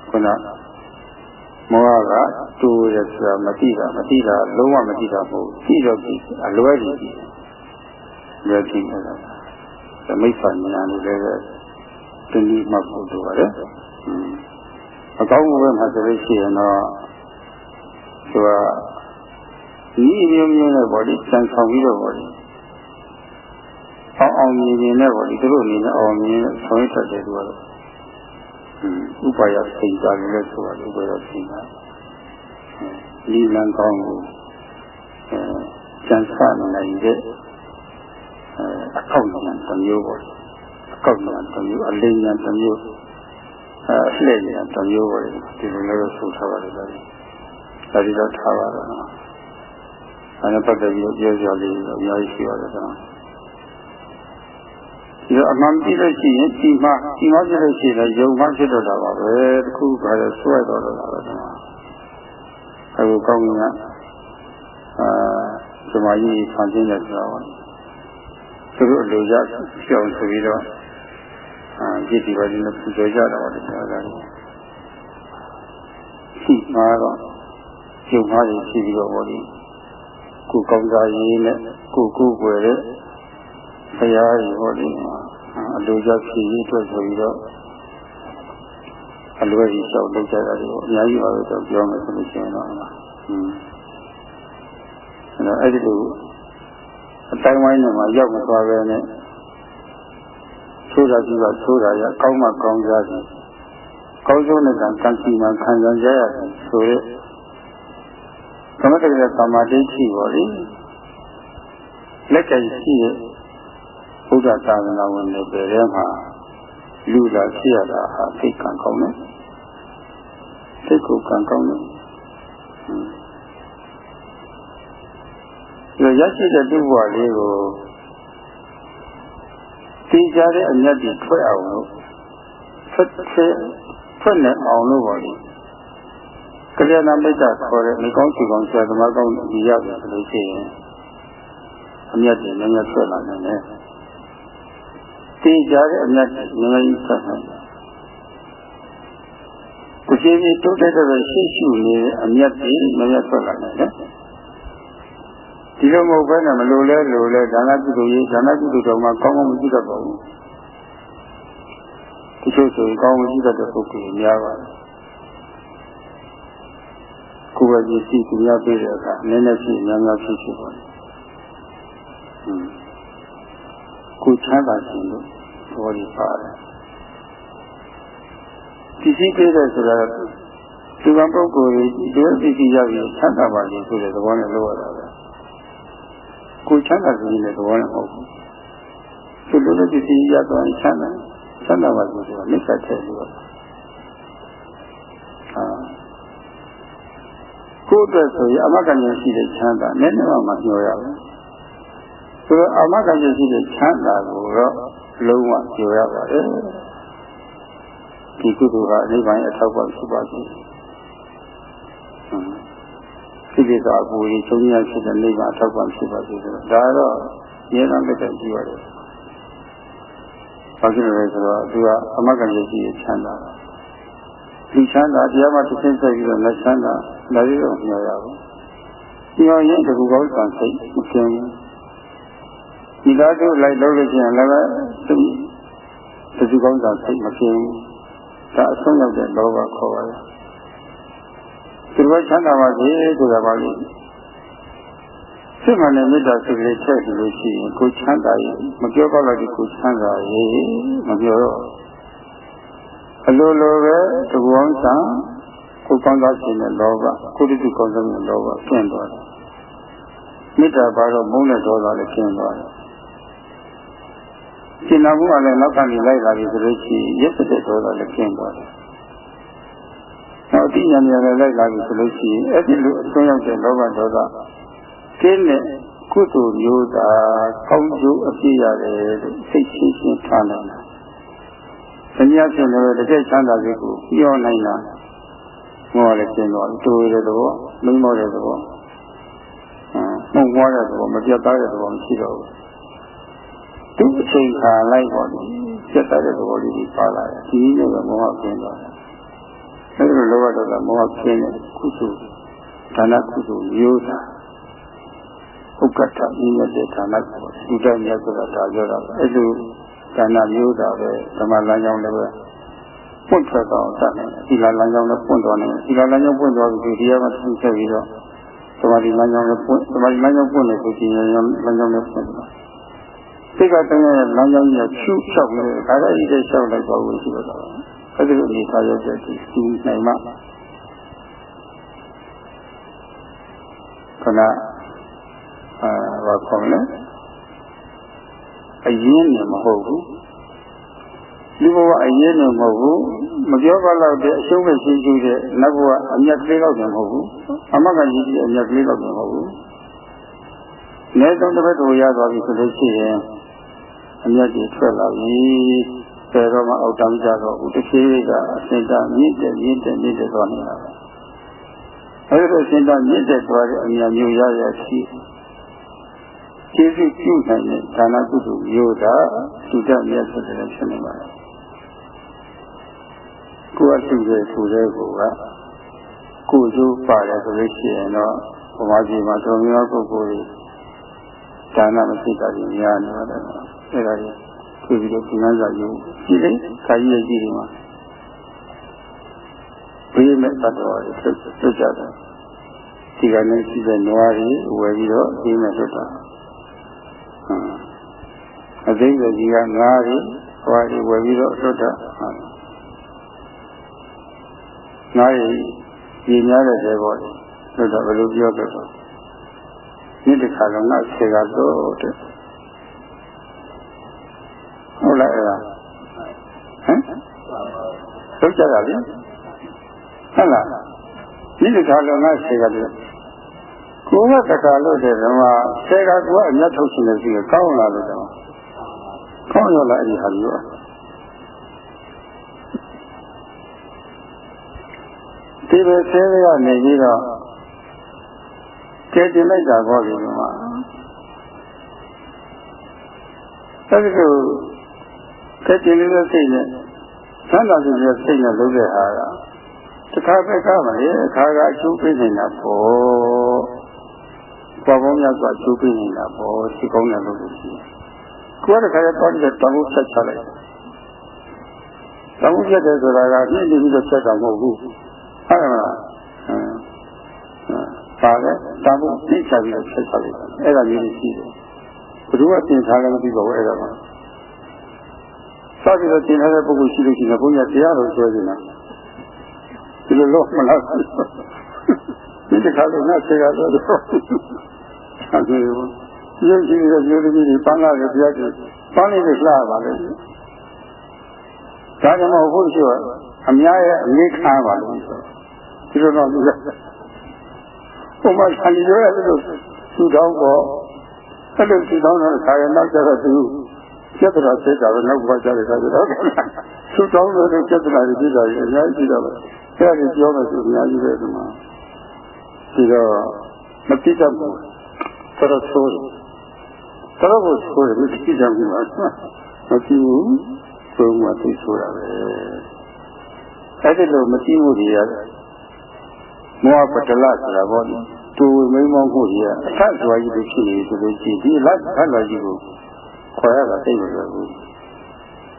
ခုနမောဟကတူရဆိုတာမသိတာလုံးဝမသိတာမဟုတ်သိတော့သိအလွဲကြီးသိလွယ်သိနေတာမိစ္ဆာဉာဏ်လို့လည်းတူပြီးမှဖို့လိုပါတယ်အကောင်းဘက်မှာဆိုလို့ရှိရင်တော့သူကဤမျိုးမျိုးနဲ့ပေါ့လေစံဆောင်ပြီးတော့ပေါ့လေအောင်မြင်နဲ့ပေါ့လေသူတို့အနေနဲ့အောင်မြင်ဆောင်ရွက်တဲ့သူကတော့ဥပါယစိတ်ဓာတ်လည်းဆိုရတယ်ဥပါယစိတ်ဓာတ်ဒီလမ်းကောင်းကိုကျန်ဆနိုင်တဲ့အကောက်ဉာဏ်တစ်မျိုးပေါ့အကောက်ဉာဏ်တစ်မျိုးအလင်းဉာဏ်တစ်မျိုးအလှည့်ဉာဏ်တစ်မျိုးပေါ့ဒီလိုလည်းဆိုထားပါတယ်ဒါဒီတော့ထားပါတော့အဲ့ဒါပတ်သက်ပြီးပြောကြလေးအများကြီးရှိပါတယ်ကွာဒီအမှန်ပြလို့ရှိရင်ဒီမှာပြလို့ရှိရင်ယုံမှဖြစ်တော့တာပါပဲတခုကလည်းဆွဲတော့တာပဲကွာအခုကောင်းကင်ကဒီမှာကြီးဖန်ဆင်းတဲ့ဆိုတာပါသူတို့အလိုရပြောင်းဆိုပြီးတော့ကြည့်ဒီပါဒီနဲ့ပူဇော်ကြတာပါဒီဆိုတာကရှိမှာတော့ယုံမှရရှိပြီးတော့ဘောဒီကိုကောင်းစားရေးနဲ့ကိုွယ်တဲ့ဘုရားကြီးဟောဒီအလိုရဖြစ်ရေးအတွက်ဆိုပြီးတော့အလွယ်ကြီးလျှောက်လုပ်ကြတာတွေအများကြီးပါပဲတော့ပြောမယ်ဆိုလို့ရှိရင်တော့အဲ့ဒီလိုအတိုင်းဝိုင်းနဲ့မှာရောက်မသွားပဲနဲ့ဆိုတာကြီးကဆိုတာရကောင်းမှကောင်းကြတယ်ကောင်းဆုံးတဲ့ကံစီမှခံစားကြရတယ်ဆိုရဲသမထကသမာဓိရှိပါလေလက်ကင်ရှိရဲ့ဘုရားသာသနာဝင်တွေပဲထဲမှာလူလာဖြစ်ရတာဟာသိကံကောင်းတယ်သိကိုကံကောင်းတယ်ရရှိတဲ့ဒုဘဝလေးကိုသိကြတဲ့အမြတ်တွေထွက်အောင်လို့ထွက်နေအောင်လို့ပါလေကလျာဏမိတ်္တခေါ်တဲ့မိကောင်းစီကောင်းဆရာသမားကောင်းဒီရတယ်ဆိုလို့ရှိရင်အမြတ်တွေနည်းနည်းထွက်လာနိုင်တယ်သိကြတဲ့အမြတ်တွေနည်းနည်းထွက်နိုင်တယ်ကိုယ်ကြီးတိုးတက်တဲ့ရှိရှိနေတဲ့အမြတ်တွေနည်းနည်းထွက်လာနိုင်တယ်ဒီလိုမဟုတ်ဘဲနဲ့မလိုလဲဒါနကုသိုလ်ရေးဒါနကုသိုလ်တော်မှာကောင်းကောင်းမကြည့်တတ်ပါဘူးဒီလိုဆိုရင်ကောင်းကောင်းကြည့်တတ်တဲ့ပုဂ္ဂိုလ်များပါတယ်ကိုယ်ပဲကြည့်သူများပြေးတဲ့အခါနည်းနည်းရှိများဖြစ်ပါလေကိုချမ်းသာခြင်းလို့ဘောဒီပါတယ်ဒီရှိပြေးတဲ့ဆိုတာဒီကပုဂ္ဂိုလ်ကြီးဒီသိရောက်ရင်ချမ်းသာပါလေဆိုတဲ့သဘောနဲ့လုပ်ရတာပဲကိုချမ်းသာခြင်းနဲ့သဘောနဲ့မဟုတ်ဘူးသူတို့လည်းဒီရတော့ချမ်းသာပါလို့ဆိုတာလက်ဆက်ထည့်လို့ကိုယ်အတွက်ဆိုရင်အမကဉာဏ်ရှိတဲ့ချမ်းသာနည်းနည်းမှညှော်ရမယ်ဆိုတော့အမကဉာဏ်ရှိတဲ့ချမ်းသာကိုတော့လုံးဝညှော်ရပါတယ် ဒီကုသိုလ်ဟာနိဗ္ဗာန်အထောက်အပံ့ဖြစ်ပါစေကိလေသာအပူကြီးချုပ်ရဖြစ်တဲ့နိဗ္ဗာန်အထောက်အပံ့ဖြစ်ပါစေဆိုတော့ဒါတော့ရဲတာလက်တက်ကြည့်ရတယ်ဘာဖြစ်လို့လဲဆိုတော့သူကအမဂ္ဂရရှိချမ်းသာလူချမ်းသာတရားမှတစ်ဆင့်ဆက်ပြီးတော့လက်ချမ်းသာဒါလေးတော့မျှော်ရဘူးဒီအောင်ရင်တကူကောင်းကံစိတ်မကင်းဘူးဒီသားတို့လိုက်လို့လို့ရှိရင်လည်းတကူကောင်းကံစိတ်မကင်းဘူးဒါအဆုံးရောက်တဲ့လောဘခေါ်ပါတယ်သူတို့ချမ်းသာပါစေဆိုတာပါလို့စိတ်မှန်တဲ့မေတ္တာစိတ်ကလေးထည့်လို့ရှိရင်ကိုချမ်းသာရင်မပြောတော့လို့ဒီကိုချမ်းသာရင်မပြောတော့အလိုလိုပဲတကူအောင်စံကိုကောင်းသားခြင်းနဲ့လောဘကိုတိတိကောင်းတဲ့လောဘကျင့်သွားတယ်မေတ္တာပါတော့မုန်းတဲ့ဒေါသလည်းကျင့်သွားတယ်ကျင့်နာမှုကလည်းနောက်ကနေလိုက်လာပြီဆိုလို့ရှိရင်ရက်တဲ့ဒေါသလည်းကျင့်သွားတယ်နောက်အတိညာဉာဏ်နဲ့လိုက်လာပြီဆိုလို့ရှိရင်အဲ့ဒီလိုအဆုံးရောက်တဲ့လောဘဒေါသကျင်းတဲ့ကုသိုလ်မျိုးသာကောင်းကျိုးအပြည့်ရတယ်လို့စိတ်ချင်းချင်းထားနိုင်တာ။ဆရာရှင်လည်းတကယ်ချမ်းသာစေကိုပြောနိုင်တာမောလည်းကျင်းတော့တူရတဲ့သဘောမိမောတဲ့သဘောမှုန်ွားတဲ့သဘောမပြတ်သားတဲ့သဘောမရှိတော့ဘူး။သူအချိန်ခါလိုက်ပေါ်တယ်ပြတ်သားတဲ့သဘောလေးကြီးပါလာတယ်။ဒီနည်းနဲ့မောဟကျင်းသွားတယ်။အဲဒီလိုလောဘဒေါသမောဟကျင်းတဲ့ကုသိုလ်ဒါနကုသိုလ်မျိုးသာဥက္ကဋ္ဌမြင့်တဲ့ဌာနကိုဒီတိုင်းရဆိုတာဒါပြောတာပဲအဲ့လိုဌာနမျိုးတာပဲဓမ္မလမ်းကြောင်းလည်းပဲပွင့်ထွက်တော့တတ်တယ်ဒီလမ်းကြောင်းလည်းပွင့်တော်နေဒီလမ်းကြောင်းပွင့်တော်ပြီဒီရမှာသူဆက်ပြီးတော့သမာဓိလမ်းကြောင်းလည်းပွင့်သမာဓိလမ်းကြောင်းပွင့်နေဆိုရင်လမ်းကြောင်းလည်းပွင့်တယ်စိတ်ကတည်းကလမ်းကြောင်းကြီးချူချောက်နေဒါကဤတဲ့ချောက်လိုက်တော့လို့ရှိတော့အဲ့ဒီလိုအနေထားရတဲ့ဒီနိုင်မှခဏဘာခေါ်လဲအရင်နဲ့မဟုတ်ဘူးဒီဘဝအရင်နဲ့မဟုတ်ဘူးမပြောပါတော့တဲ့အရှုံးပဲရှိရှိတဲ့နောက်ဘဝအမြတ်ကလေးတော့မဟုတ်ဘူးအမကကြီးကြီးအမြတ်ကလေးတော့မဟုတ်ဘူးနေတော့တစ်ပတ်တော့ရသွားပြီဆိုလို့ရှိရင်အမြတ်ကြီးထွက်လာပြီဆယ်တော့မှအောက်တမ်းကြတော့ဘူးတစ်ခေတ်ကအစင်တာမြင့်တဲ့သွားနေတာပဲအဲဒီလိုအစင်တာမြင့်တဲ့သွားတဲ့အမြတ်မျိုးရရရှိကျေးဇူးပြုနိုင်တဲ့ဒါနကုသိုလ်မျိုးသာသူတတ်မြတ်ဆိုတဲ့ဖြစ်နေပါတယ်ကိုယ်အတူတဲ့သူတဲ့ကိုကကိုယ်ကျိုးပါတယ်ဆိုလို့ရှိရင်တော့ဘဝကြီးမှာတော်များပုဂ္ဂိုလ်တွေဒါနမရှိတာကြီးများနေပါတယ်အဲ့ဒါကြီးပြီးတော့ဒီလမ်းစာယူကြည့်လေခါကြီးရဲ့ကြည့်ဒီမှာဘေးမဲ့တတ်တော်တွေဖြစ်ကြတယ်ဒီကနေ့ရှိတဲ့နွားတွေဝယ်ပြီးတော့ဘေးမဲ့လွတ်တာအသိဉာဏ်ကြီးကငါးတွေဟွာတွေဝယ်ပြီးတော့လွတ်တာငါးတွေကြီးများတဲ့တဲ့ပေါ့လွတ်တော့ဘယ်လိုပြောတော့ဒီတစ်ခါတော့ငါဆေကတော့တဲ့ဟုတ်လားအဲ့ဒါဟမ်လွတ်ကြတာလေဟုတ်လားဒီတစ်ခါတော့ငါဆေကတော့ကိုယ်ကတခါလို့တဲ့ဓမ္မဆေကကူကအမြတ်ထုတ်ရှင်နေစီကောင်းလာလို့တော့ကောင်းရလားအဲ့ဒီဟာမျိုးဒီပဲဆေးကနေပြီးတော့ကျေတင်လိုက်တာပေါ့ဒီမှာအဲဒီလိုကျေတင်နေတဲ့စိတ်နဲ့သံသာစိတ်နဲ့စိတ်နဲ့လုပ်တဲ့ဟာကတစ်ခါပဲကားပါလေအခါကအကျိုးပေးနေတာပေါ့ပေါ်ပေါင်းများစွာကျိုးပေးနေတာပေါ့ဒီကောင်းတယ်လို့ဆိုရှိကိုယ်ကတခါတော့တောင်းဖို့ဆက်ချလိုက်တောင်းဖို့ဆက်တယ်ဆိုတာကပြည့်နေပြီးတော့ဆက်တာမဟုတ်ဘူးဟုတ်လားပါလေတောင်းဖို့ပြည့်ချပြီးတော့ဆက်ချလိုက်အဲ့ဒါမျိုးရှိတယ်ဘယ်သူကသင်ထားလည်းမသိပါဘူးအဲ့ဒါကစပြီးတော့သင်ထားတဲ့ပုဂ္ဂိုလ်ရှိလို့ရှိရင်ဘုရားတရားတော်ဆွဲနေတာဒီလိုလို့မလားဒီတစ်ခါတော့ငါဆေကတော့အဲ့ဒါရုပ်ရှိတဲ့မျိုးသမီးတွေပန်းလာတဲ့တရားတွေပန်းလေးတွေလှပါလေဒါကြောင့်မို့ဖို့ရှိတော့အများရဲ့အမေးခံပါလို့ဒီလိုတော့သူကဘုမဆန်ရွယ်လို့သူတောင်းပေါ့အဲ့လိုသူတောင်းတော့ခါရနောက်ကျတော့သူ ကျက်တာစိတ်တာပဲနောက်ဘဝကြတဲ့ခါကျတော့သူ့တောင်းလို့ကျက်တာတွေဖြစ်တာကြီးအများကြီးတော့ပဲအဲ့ဒါပြောမယ်ဆိုအများကြီးပဲဒီမှာဒီတော့မတိတတ်ဘူးတော်ဆိုးတော်ကိုဆိုးတယ်မတိတတ်ဘူးမတိဘူးဆိုမှသိဆိုတာပဲအဲ့ဒီလိုမတိမှုတွေရမောဟပတ္တလဆိုတာပေါ့တူမိမောမှုကြီးအထက်စွာကြီးတွေဖြစ်နေဆိုလို့ရှိရင်ဒီလက်ထက်လာကြီးကိုခေါ်ရတာသိမလို့ဘူး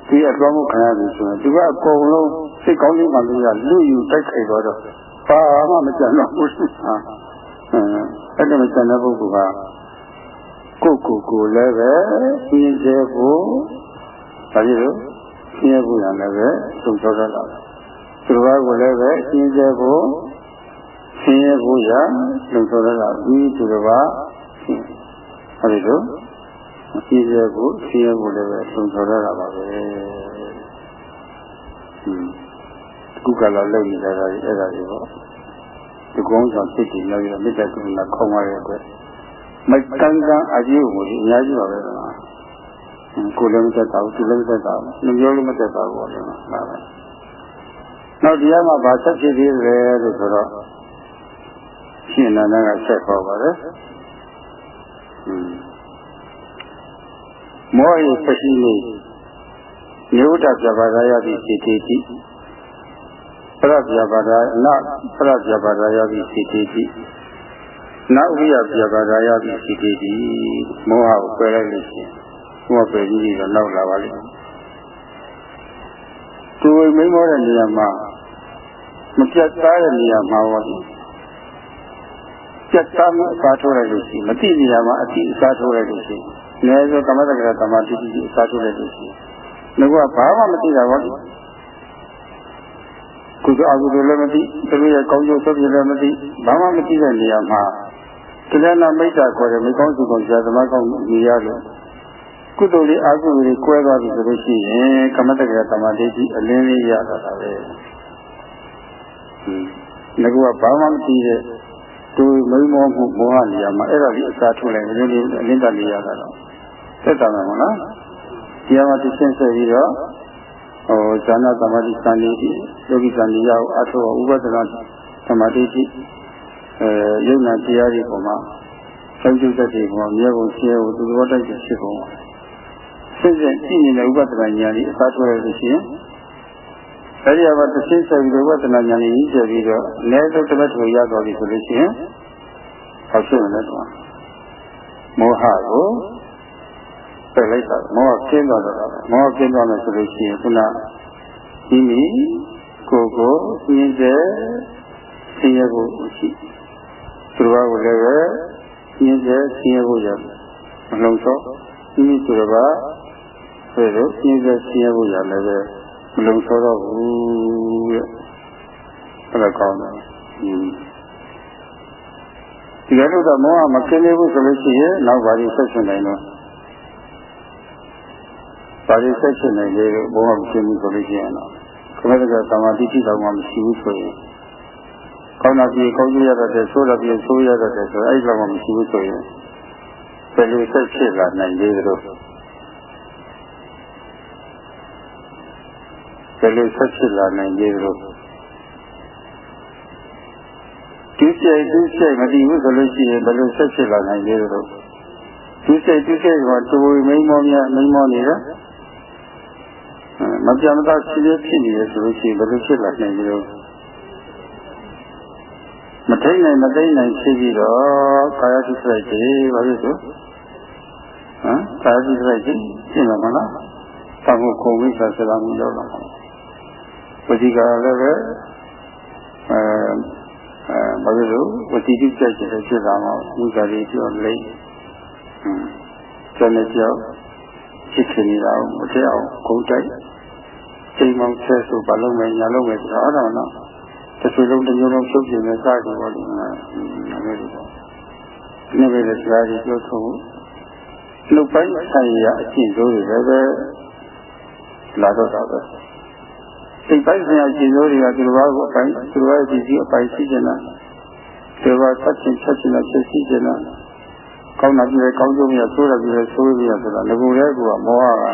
ဒီအတော်မှုခံရပြီဆိုရင်သူကအကုန်လုံးစိတ်ကောင်းကြီးမှလည်းလူယူတိုက်ခိုက်တော့ဘာမှမကြံတော့ဘူးဟာအဲ့ဒါမကြံတဲ့ပုဂ္ဂိုလ်ကကိုလည်းပဲရှင်းစေဖို့ဒါကြီးလို့ရှင်းဖို့ရလည်းပဲသုံးချောတတ်တာသူတော်ကိုလည်းပဲရှင်းစေဖို့ဆင်းရဲဖို့ရလုံဆိုရတာဒီသူတော်ကဟုတ်ပြီလို့ရှင်းရဲဖို့ဆင်းရဲဖို့လည်းပဲလုံဆိုရတာပါပဲခုကလာလုံနေတာဒါကြီးအဲ့ဒါကြီးပေါ့ဒီကုန်းဆောင်စိတ်ကြီးလည်းပြီးတော့မေတ္တာကရုဏာခေါင်းရတဲ့အတွက်မကန်းကန်းအကြီးကိုအများကြီးပါပဲကွာကိုလည်းမသက်သာဘူးသူလည်းမသက်သာဘူးနှမျိုးလည်းမသက်သာဘူးပေါ့လေဒါပဲနောက်တရားမှာဗာဆက်ဖြစ်သေးတယ်လို့ဆိုတော့ရှင်နန္ဒကဆက်ခေါ်ပါတယ်မောဟိပရှိနေမြို့တပြပါဒာယတိစိတ္တိတိပရပြပါဒာနပရပြပါဒာယတိစိတ္တိတိနဥရိယပြပါဒာယတိစိတ္တိတိမောဟကိုပယ်လိုက်လို့ရှိရင်မောဟပယ်ပြီးတော့နောက်လာပါလိမ့်မယ်သူမိမောတဲ့နေရာမှာမပြတ်သားတဲ့နေရာမှာဟောဒီပြတ်သားမှုအစားထိုးလိုက်လို့ရှိရင်မတိနေရာမှာအတိအစားထိုးလိုက်လို့ရှိရင်လည်းဆိုကမ္မတက္ကရာသမာဓိတိအစားထိုးလိုက်လို့ရှိရင်ငါကဘာမှမသိတာဟောဒီကုသအကုသလည်းမသိသူရဲ့ကောင်းကျိုးဆုပ်ပြလည်းမသိဘာမှမသိတဲ့နေရာမှာကိလေသာမိစ္ဆာခေါ်တဲ့မိကောင်းစုကောင်းဆရာသမားကောင်းနေရလို့ကုသိုလ်လေးအကုသိုလ်လေးကွဲသွားပြီဆိုလို့ရှိရင်ကမ္မတက္ကရာသမာဓိတိအလင်းလေးရတာပဲငါကဘာမှမသိတဲ့သူမိမောမှုမောဟနေရာမှာအဲ့ဒါကြီးအစားထိုးလိုက်တယ်ဒီအလင်းတက်လေးရတာတော့သက်တာမယ်မဟုတ်လားဒီမှာသိချင်းဆက်ပြီးတော့ဇာနာသမာဓိစံလေးကြီးယောဂီစံလေးရောက်အထောဥပဒနာသမာဓိကြီးယုံနာတရားတွေပေါ်မှာဆုံးကျုပ်တဲ့တွေပေါ်မြေပုံရှင်းဖို့သူတော်တိုက်ဖြစ်ပုံပါစစ်စစ်ကြည့်နေတဲ့ဥပဒနာဉာဏ်ကြီးအစားထိုးရလို့ရှိရင်အဲဒီမှာသိချင်းဆက်ပြီးဥပဒနာဉာဏ်ကြီးကျပြီးတော့အနည်းဆုံးတစ်ပတ်ထူရသွားပြီဆိုလို့ရှိရင်ဟောဖြစ်နေတယ်မောဟကိုပယ်လိုက်တာမောဟကျင်းသွားတော့မောဟကျင်းသွားမယ်ဆိုလို့ရှိရင်ခုနဒီမီကိုရှင်းတဲ့ဆင်းရဲကိုရှိသူတော်ကိုလည်းပဲရှင်းတဲ့ဆင်းရဲကိုရမလုံးစောဒီမီသူတော်ကဆိုတော့ရှင်းတဲ့ဆင်းရဲကိုရလည်းပဲမလုံးစောတော့ဘူးရဲ့အဲ့ဒါကောင်းတယ်ဒီလိုတော့မောဟမကင်းသေးဘူးဆိုလို့ရှိရင်နောက်ဘာလို့ဆက်ရှင်နိုင်တော့ဘာလို့ဆက်ရှင်နိုင်လဲဘောမမရှိဘူးဆိုလို့ရှိရင်တော့ခမရကသမာဓိတိတော်မှမရှိဘူးဆိုရင်ကောင်းတာပြေကောင်းရတဲ့ဆိုးတာပြေဆိုးရတဲ့ဆိုအဲ့ဒီတော့မှမရှိဘူးဆိုရင်ဘယ်လိုဆက်ဖြစ်လာနိုင်လဲတို့ဘယ်လိုဆက်ဖြစ်လာနိုင်လဲတို့ဒီစိတ်မတည်ဘူးဆိုလို့ရှိရင်ဘယ်လိုဆက်ဖြစ်လာနိုင်လဲတို့ဒီစိတ်ကတူမိမောနေတယ်မပြတ်မသားရှိသေးဖြစ်နေရဆိုလို့ရှိရင်ဘယ်လိုဖြစ်လာနိုင်လဲမထိန်နိုင်မသိနိုင်ဖြစ်ပြီးတော့ကာယတိစိတ်ကြီးဘာလို့ဆိုကာယတိစိတ်ကြီးရှင်းမှာမလားတောင်းကိုဝိသစလာမှုရောက်လာဝစီကလည်းပဲဘာလို့ဝစီတိကျကျဖြစ်လာမှာဝိသရီပြောလိမ့်ကျန်တဲ့ကြောက်ဖြစ်ချင်နေတာမထည့်အောင်ဂုံတိုက်ချိန်မောင်ဆဲဆိုဘာလုံးမယ်ညာလုံးမယ်ဆိုတော့အဲ့ဒါတော့တစ်စုလုံးတစ်မျိုးလုံးဖြုတ်ပြနေစားကြပါလိမ့်မယ်အဲ့ဒီပေါ့ဒီနေ့ပဲတရားကြီးပြောဆိုလူပိုင်းဆိုင်ရာအကျင့်စိုးတွေလည်းပဲလာတော့တာပဲစိတ်ပိုင်းဆိုင်ရာအကျင့်စိုးတွေကသူတော်ဘာကိုအပိုင်းသူတော်ရဲ့ဒီအပိုင်းရှိနေတာသူတော်ဘာဆက်ချင်တာဖြစ်ရှိနေတာ ကောင်းတာပြီးတယ်ကောင်းကျိုးမြတ်ဆိုးတာပြီးတယ်ဆိုးပြီးရဆိုတာငကိုယ်လေးကမောဟ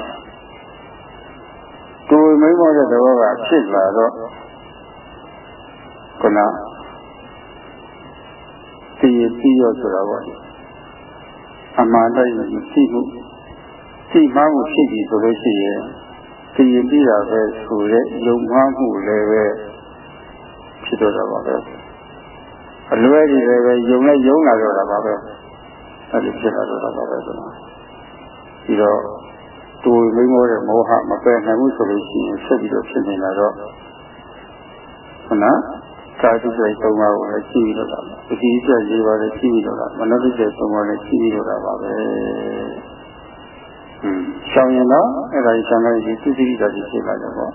ကကိုယ်မိမောတဲ့သဘောကဖြစ်လာတော့ခုနသိရပြီးရောဆိုတာပေါ့အမှန်တိုင်းသိမှုသိမှမှုဖြစ်ပြီဆိုလို့ရှိရင်သိရပြီးတာပဲဆိုတဲ့ယုံမှားမှုလည်းပဲဖြစ်တော့တာပါပဲအလွဲကြီးလည်းပဲယုံနဲ့ယုံလာတော့တာပါပဲအဲ့ဒီဖြစ်လာတော့တာပါပဲဆိုတော့ပြီးတော့တူမိမောတဲ့မောဟမပယ်နိုင်ဘူးဆိုလို့ရှိရင်ဆက်ပြီးတော့ဖြစ်နေတာတော့ခုနကာတုစိတ်သုံးပါးကိုလည်းရှိပြီးတော့တာပတိကျရေးပါလေရှိပြီးတော့တာမနတိကျသုံးပါးလည်းရှိပြီးတော့တာပါပဲရှောင်ရင်တော့အဲ့ဒါကြီးရှောင်လိုက်ပြီးသူစိတ္တကြီးဖြစ်လာတယ်ပေါ့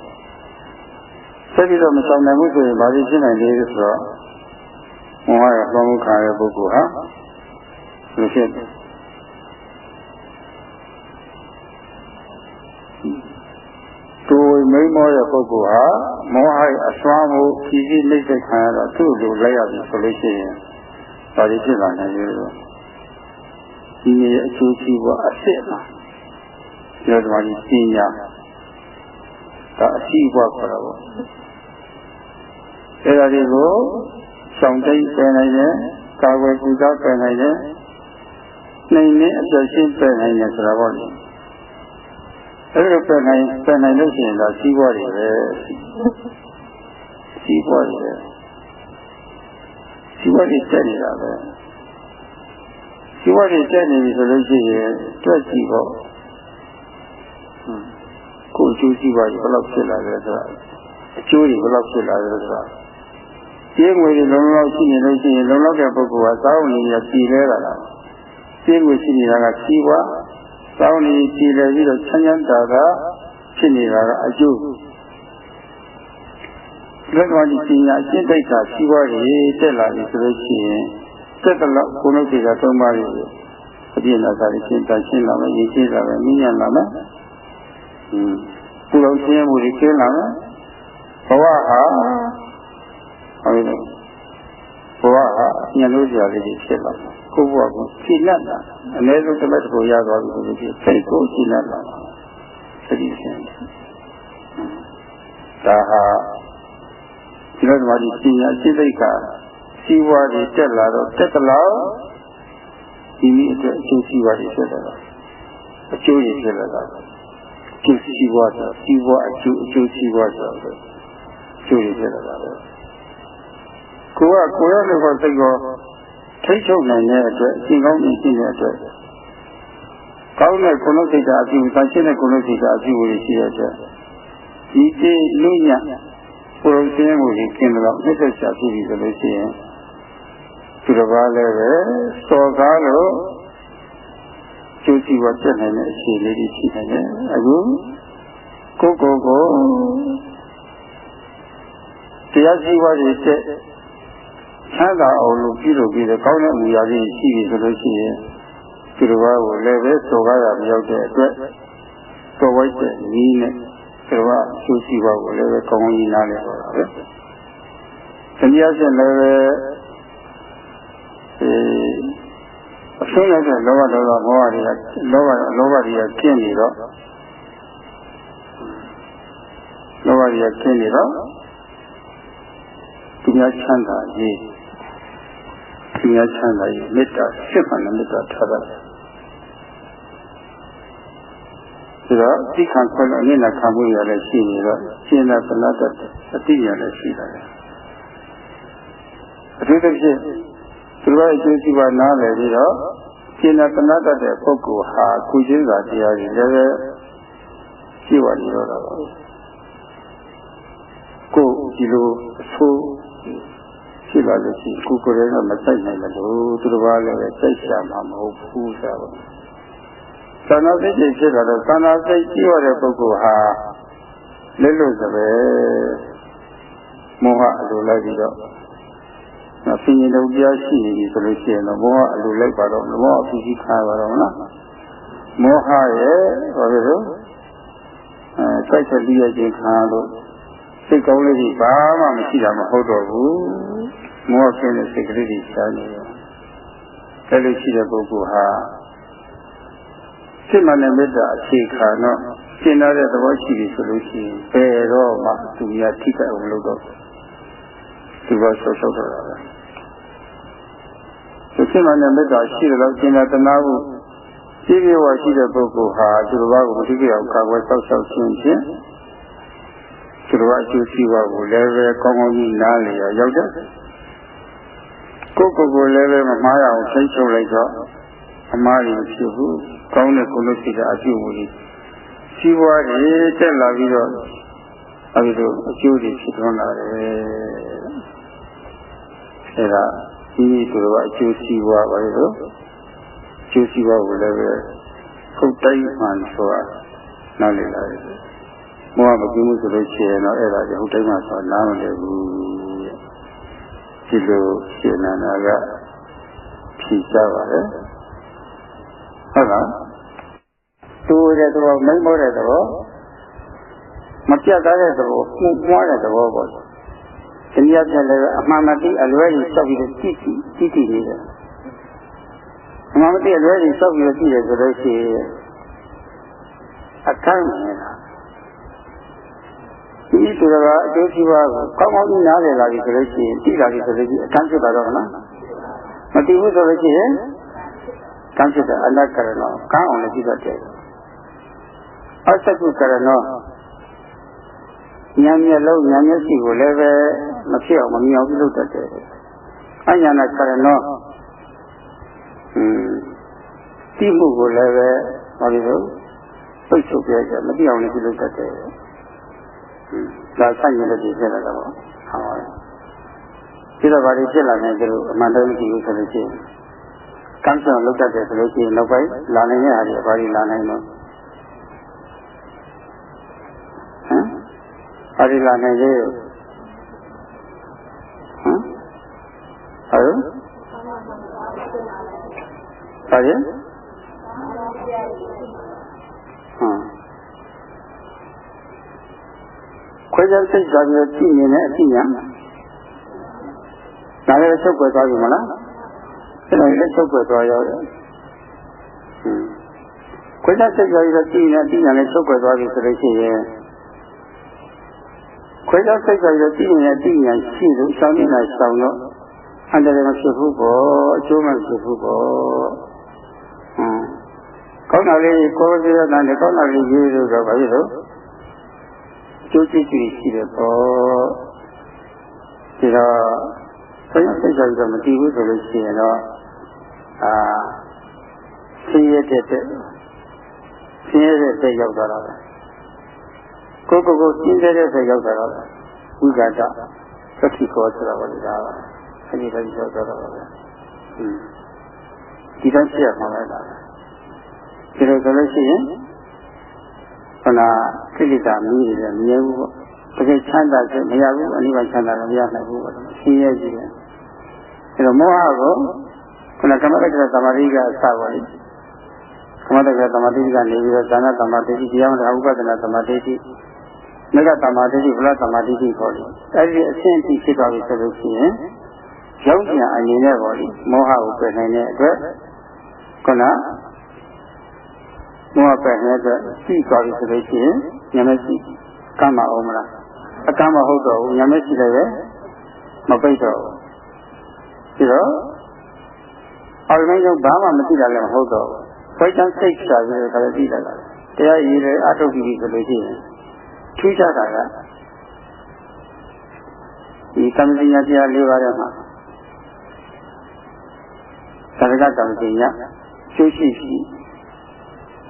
ဆက်ပြီးတော့မရှောင်နိုင်ဘူးဆိုရင်ဘာဖြစ်ဖြစ်နိုင်လဲဆိုတော့မောဟရဲ့ဘောမှုခါရဲ့ပုဂ္ဂိုလ်ဟာလူဖြစ်သူမိမောတဲ့ပုဂ္ဂိုလ်ဟာမောဟရဲ့အစွမ်းမှုဖြည်းဖြည်းနှိမ့်သက်ခံရတော့သူ့လိုလိုက်ရပြီဆိုလို့ရှိရင်ဘာဖြစ်လာနိုင်လဲဆိုဒီရဲ့အကျိုးရှိဖို့အစ်စ်လားပြောတယ်မှာပညာဒါအရှိဘွားခေါ်တာပေါ့အဲ့ဒါတွေကိုဆောင်တိတ်ပယ်နိုင်တယ်ကာဝယ်ပူဇော်ပယ်နိုင်တယ်နှိမ်နှင်းအပြည့်ရှင်းပယ်နိုင်တယ်ဆိုတာပေါ့လေအဲ့ဒါပယ်နိုင်လို့ရှိရင်တော့ရှိဘွားတွေပဲရှိဘွားတွေတက်နေတာပဲရှိဘွားတွေတက်နေပြီဆိုလို့ရှိရင်တွက်ကြည့်ပေါ့ကိုယ်အကျိုးရှိပါ့ဘယ်လောက်ဖြစ်လာလဲဆိုတာအကျိုးတွေဘယ်လောက်ဖြစ်လာလဲဆိုတာကျေးငွေတွေလုံလောက်ရှိနေလို့ရှိရင်လုံလောက်တဲ့ပုဂ္ဂိုလ်ကသာဝနေရပြည်လဲတာလားကျေးငွေရှိနေတာကစီးပွားသာဝနေပြည်လဲပြီးတော့ချမ်းချမ်းသာသာဖြစ်နေတာကအကျိုးလက်တော်ကြီးပညာအရှင်းတိတ်ကစီးပွားတွေတက်လာပြီဆိုလို့ရှိရင်တက်တဲ့လောက်ကိုယ်လုံးတွေကသုံးပါးတွေအပြည့်အစုံရှင်းတန်ရှင်းလာမယ်ရည်ရှိလာမယ်မြင်ရလာမယ်ကိုယ်လုံးရှင်းမှုတွေကျင်းလာမယ်ဘဝဟာဟုတ်တယ်ဘဝဟာညလို့ကြရလေးဖြစ်လာတယ်ကိုယ့်ဘဝကိုရှင်းလက်တာအနည်းဆုံးတစ်ပတ်ကိုရသွားပြီဆိုလို့စိတ်ကိုရှင်းလက်လာသတိရှင်းဒါဟာဒီလိုမှဒီပညာစိတ်ကစီးပွားတွေတက်လာတော့တက်တလောက်ဒီနည်းအတွက်အကျိုးစီးပွားတွေဖြစ်လာတာအကျိုးရဖြစ်လာတာကျိုးစီးပွားဆိုစီးပွားအကျိုးစီးပွားဆိုတော့ကျိုးရဖြစ်လာတာပဲကိုယ်ရလို့စိတ်ကိုထိတ်ချုပ်နိုင်တဲ့အတွက်အရှင်ကောင်းကြီးရှိတဲ့အတွက်ကောင်းတဲ့ကိုယ်လုံးစိတ်ကအပြုသရှင်းတဲ့ကိုယ်လုံးစိတ်ကအပြုလို့ရှိတဲ့အတွက်ဒီကျေလူညကိုယ်လုံးရှင်းမှုကြီးကျင်းတော့မြတ်စွာဘုရားဖြစ်ပြီးဆိုလို့ရှိရင်သူတစ်ပါးလည်းပဲစော်ကားလို့ကျိုးစီဝတ်တက်နိုင်တဲ့အခြေအနေတွေရှိနေတယ်အခုကိုတရားစီဝါတွေတက်ချမ်းသာအောင်လို့ပြုလုပ်ပြီးတော့ကောင်းတဲ့အမူအရာတွေရှိပြီဆိုလို့ရှိရင်သူတစ်ပါးကိုလည်းပဲစော်ကားရမရောက်တဲ့အတွက်တော်ဝိုက်တဲ့နည်းနဲ့သူတစ်ပါးကျိုးစီဝါကိုလည်းပဲကောင်းကောင်းကြီးနားလည်တော့တာပဲတရားရှင်လည်းပဲအဆုံးရတဲ့လောဘဒေါသမောဟတွေကလောဘတွေကကျင်းနေတော့သူများချမ်းသာရေးမေတ္တာစစ်မှန်တဲ့မေတ္တာထားတာဒါတော့သိခံခွင့်အနည်းနဲ့ခံမှုရလည်းရှိနေတော့ရှင်းတဲ့သနာတတ်အတိရလည်းရှိတယ်အထူးသဖြင့်သူတို့ရဲ့အကျိုးစီးပွားနားလည်ပြီးတော့ရှင်းတဲ့သနာတတ်တဲ့ပုဂ္ဂိုလ်ဟာကုသင်းစာတရားတွေလည်းရှိပါနေတော့တာပါကိုဒီလိုအဆိုးရှိပါလို့ရှိကိုယ်ကိုယ်လည်းမစိုက်နိုင်လို့သူတို့ကလည်းစိတ်ရှာမှာမဟုတ်ဘူးဆိုတော့သနာစိတ်ဖြစ်လာတော့သနာစိတ်ကြီးရတဲ့ပုဂ္ဂိုလ်ဟာလက်လွတ်စပဲမောဟအလိုလိုက်ပြီးတော့ဆင်းရဲဒုက္ခရှိနေပြီဆိုလို့ရှိရင်တော့မောဟအလိုလိုက်ပါတော့မောဟအဖြစ်ကြီးခါပါတော့နော်မောဟရဲ့ဘာလို့လဲစိုက်ချက်ပြီးရခြင်းခါလို့စိတ်ကောင်းလေးကြီးဘာမှမရှိတာမဟုတ်တော့ဘူးမောဟကင်းတဲ့စိတ်ကလေးကြီးရှားနေတယ် အဲ့လိုရှိတဲ့ပုဂ္ဂိုလ်ဟာစိတ်မှနဲ့မေတ္တာအခြေခံတော့ရှင်းတဲ့သဘောရှိပြီဆိုလို့ရှိရင်ဘယ်တော့မှသူများထိခိုက်အောင်လုပ်တော့သူကဆောက်တော့တာပဲစိတ်မှနဲ့မေတ္တာရှိတယ်လို့ရှင်းတဲ့တနာမှုရှိပြေဝရှိတဲ့ပုဂ္ဂိုလ်ဟာသူတော်ဘာကိုမထိခိုက်အောင်ကာကွယ်ဆောက်ရှောက်ခြင်းဖြင့်သူတော်အကျိုးရှိပါကိုလည်းပဲကောင်းကောင်းကြီးနားလည်ရရောက်တဲ့ကိုယ်ကိုယ်လည်းပဲမမှားရအောင်ထိချုပ်လိုက်တော့အမှားကြီးဖြစ်ဘူးကောင်းတဲ့ကုလို့ရှိတဲ့အကျိုးကိုရှိပွားတယ်တက်လာပြီးတော့အဲဒီလိုအကျိုးတွေဖြစ်ထွန်းလာတယ်အဲဒါဒီသူတော်အကျိုးရှိပွားပါလေတော့အကျိုးရှိပွားကိုလည်းပဲဟုတ်တိုင်းမှန်ဆိုတာနားလည်လာတယ်မောဟမကင်းမှုဆိုလို့ရှိရင်တော့အဲ့ဒါကြောင့်ဟုတ်တိုင်းမှဆိုတာနားမလည်ဘူးဒီလိုရှင်းနာကဖြေကြပါလေဟုတ်လားတူတဲ့သဘောမိမ့်မောတဲ့သဘောမပြတ်သားတဲ့သဘောမှုပွားတဲ့သဘောပေါ့ဒီနေ့ပြလည်းအမှန်မသိအလွဲကြီးစောက်ပြီးတော့ကြည့်နေတယ်အမှန်မသိအလွဲကြီးစောက်ပြီးတော့ကြည့်တယ်ဆိုလို့ရှိရင်အခန်းနေတာဒီသူတော်ကအကျိုးရှိပါကိုကောင်းကောင်းကြီးနားလည်လာပြီဆိုလို့ရှိရင်သိလာပြီဆိုလို့ရှိရင်အခန်းဖြစ်ပါတော့မလားမသိဘူးဆိုလို့ရှိရင်ကံဖြစ်တဲ့အလတ်ကရဏကံအောင်လည်းကြည့်တတ်တယ်အစကုကရဏဉာဏ်မျက်လုံးဉာဏ်မျက်စိကိုလည်းပဲမဖြစ်အောင်မမြင်အောင်ပြုလုပ်တတ်တယ်အညာဏကရဏသိမှုကိုလည်းပဲဘာလို့ပိတ်ဆို့ပြကြမသိအောင်လည်းပြုလုပ်တတ်တယ်ဒါဆိုင်ရတဲ့ဒီဖြစ်လာတော့ဟုတ်ပါတယ်ဒီတော့ဘာတွေဖြစ်လာနေကြလို့အမှန်တမ်းမသိဘူးဆိုလို့ရှိရင်ကံဆောင်လုပ်တတ်တယ်ဆိုလို့ရှိရင်နောက်ပိုင်းလာနိုင်တဲ့အားတွေဘာတွေလာနိုင်လို့ဘာတွေလာနိုင်လဲဟုတ်ဘာလဲခွဲခြားစိတ်သာပြီးကြည့်နေတဲ့အသိဉာဏ်ဒါလည်းချုပ်ွယ်သွားပြီမလားအဲ့ဒါလည်းချုပ်ွယ်သွားရောတယ်ခွဲခြားစိတ်သာပြီးကြည့်နေတဲ့အသိဉာဏ်လည်းချုပ်ွယ်သွားပြီဆိုလို့ရှိရင်ခွဲခြားစိတ်သာပြီးကြည့်နေတဲ့အသိဉာဏ်ရှိလို့ရှောင်းနေတာရှောင်းတော့အန္တရာယ်မဖြစ်ဘူးပေါ့အကျိုးမဖြစ်ဘူးပေါ့ကောင်းတာလေးကိုယ်ပြရတဲ့ကောင်းတာလေးရေးလို့တော့ဘာဖြစ်လို့ကျိုးကြည့်ကြည့်ရှိတယ်ပေါ့ဒီတော့ဆင်းရဲစိတ်ကြိုက်တော့မတည်ဘူးဆိုလို့ရှိရင်တော့ဆင်းရဲတဲ့ရောက်သွားတာပဲကိုယ်ကိုရှင်းတဲ့တဲ့ရောက်သွားတာဝိကာတသတိခေါ်ဆိုတာပါလေဒါပါအဲဒီလိုရောက်သွားတာပါပဲဒီတော့ရှိရမှာလားဒီလိုဆိုလို့ရှိရင်ခန္ဓာကိလေသာမီးတွေလည်းမမြဲဘူးပေါ့တကယ်ချမ်းသာခြင်းမရဘူးအနိဗ္ဗာန်ချမ်းသာလည်းမရနိုင်ဘူးပေါ့ရှင်းရဲကြည့်တယ်အဲတော့မောဟကိုခန္ဓာကမ္မတက္ကသမာဓိကအစပါလေကမ္မတက္ကသမာဓိကနေပြီးတော့ဇာနာသမာဓိတရားမဥပဒနာသမာဓိမေဃသမာဓိဗလသမာဓိခေါ်တယ်အဲဒီအဆင့်အထိဖြစ်သွားပြီဆိုလို့ရှိရင်ရောက်ပြန်အနေနဲ့ပေါ့လေမောဟကိုပယ်နိုင်တဲ့အတွက်ခုနမောဟပယ်နေတဲ့အတွက်ရှိသွားပြီဆိုလို့ရှိရင်ဉာဏ်မရှိကမ်းမအောင်မလားအကမ်းမဟုတ်တော့ဘူးဉာဏ်မရှိလည်းပဲမပိတ်တော့ဘူးဒီတော့အော်မင်းကဘာမှမသိတာလည်းမဟုတ်တော့ဘူးဘယ်ချမ်းစိတ်ချပြီးတော့လည်းသိတာလားတရားရည်လည်းအထုတ်ပြီးဆိုလို့ရှိရင်ထူးခြားတာကဒီကမ္မဉာဏ်တရား၄ပါးထဲမှာသရကကမ္မဉာဏ်ရှိရှိ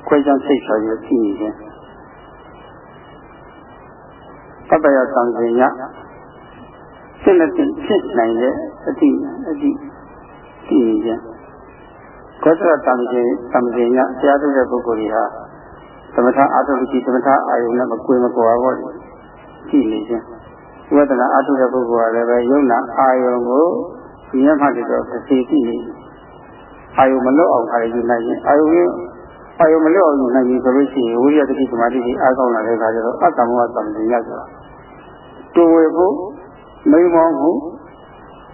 ခွဲခြားစိတ်ချပြီးသိနေခြင်းပပ္ပယသံဃာစိတ်နဲ့ဖြစ်နိုင်တဲ့အတိသိနေခြင်းကောသရတံခြင်းတရားထုတ်တဲ့ပုဂ္ဂိုလ်တွေဟာသမထအာထုတိသမထအာယုနဲ့မကွေမကွာဘောကြည့်နေခြင်းဝိပဿနာအာထုတဲ့ပုဂ္ဂိုလ်ကလည်းပဲယုံနာအာယုကိုဉာဏ်မှတ်တော့သိသိနေအာယုမလွတ်အောင်ခါရယူနိုင်ခြင်းအာယုမလွတ်အောင်ယူနိုင်ပြီဆိုလို့ရှိရင်ဝိရိယတတိသမာဓိကြီးအားကောင်းလာတဲ့အခါကျတော့အတ္တမောဟသံဉာဏ်ဆိုတာတူဝေဖို့မိမောမှု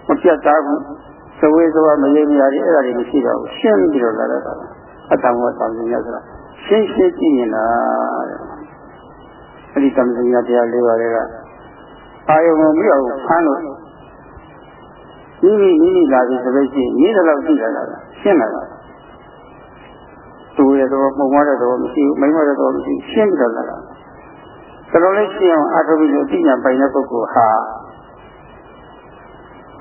မပြတ်သားဘူး ဝေသောမရေမရတွေအဲ့ဒါတွေမရှိတော့ဘူးရှင်းပြီးတော့လာတာအတ္တမောသံဉာဆိုတာရှင်းရှင်းကြည့်ရင်လားအဲ့ဒီသံဉာတရား၄ပါးတွေကအာယုံကိုမြှောက်ဖမ်းလို့မိလာပြီဆိုလို့ရှိရင်မိတော့ကြည့်လာတာရှင်းလာတာသူရတော့ပုံမှန်တော့မရှိဘူးမိမတော့မရှိရှင်းပြီးတော့လာတာတော်တော်လေးရှင်းအောင်အားထုတ်ပြီးလို့အသိဉာဏ်ပိုင်တဲ့ပုဂ္ဂိုလ်ဟာ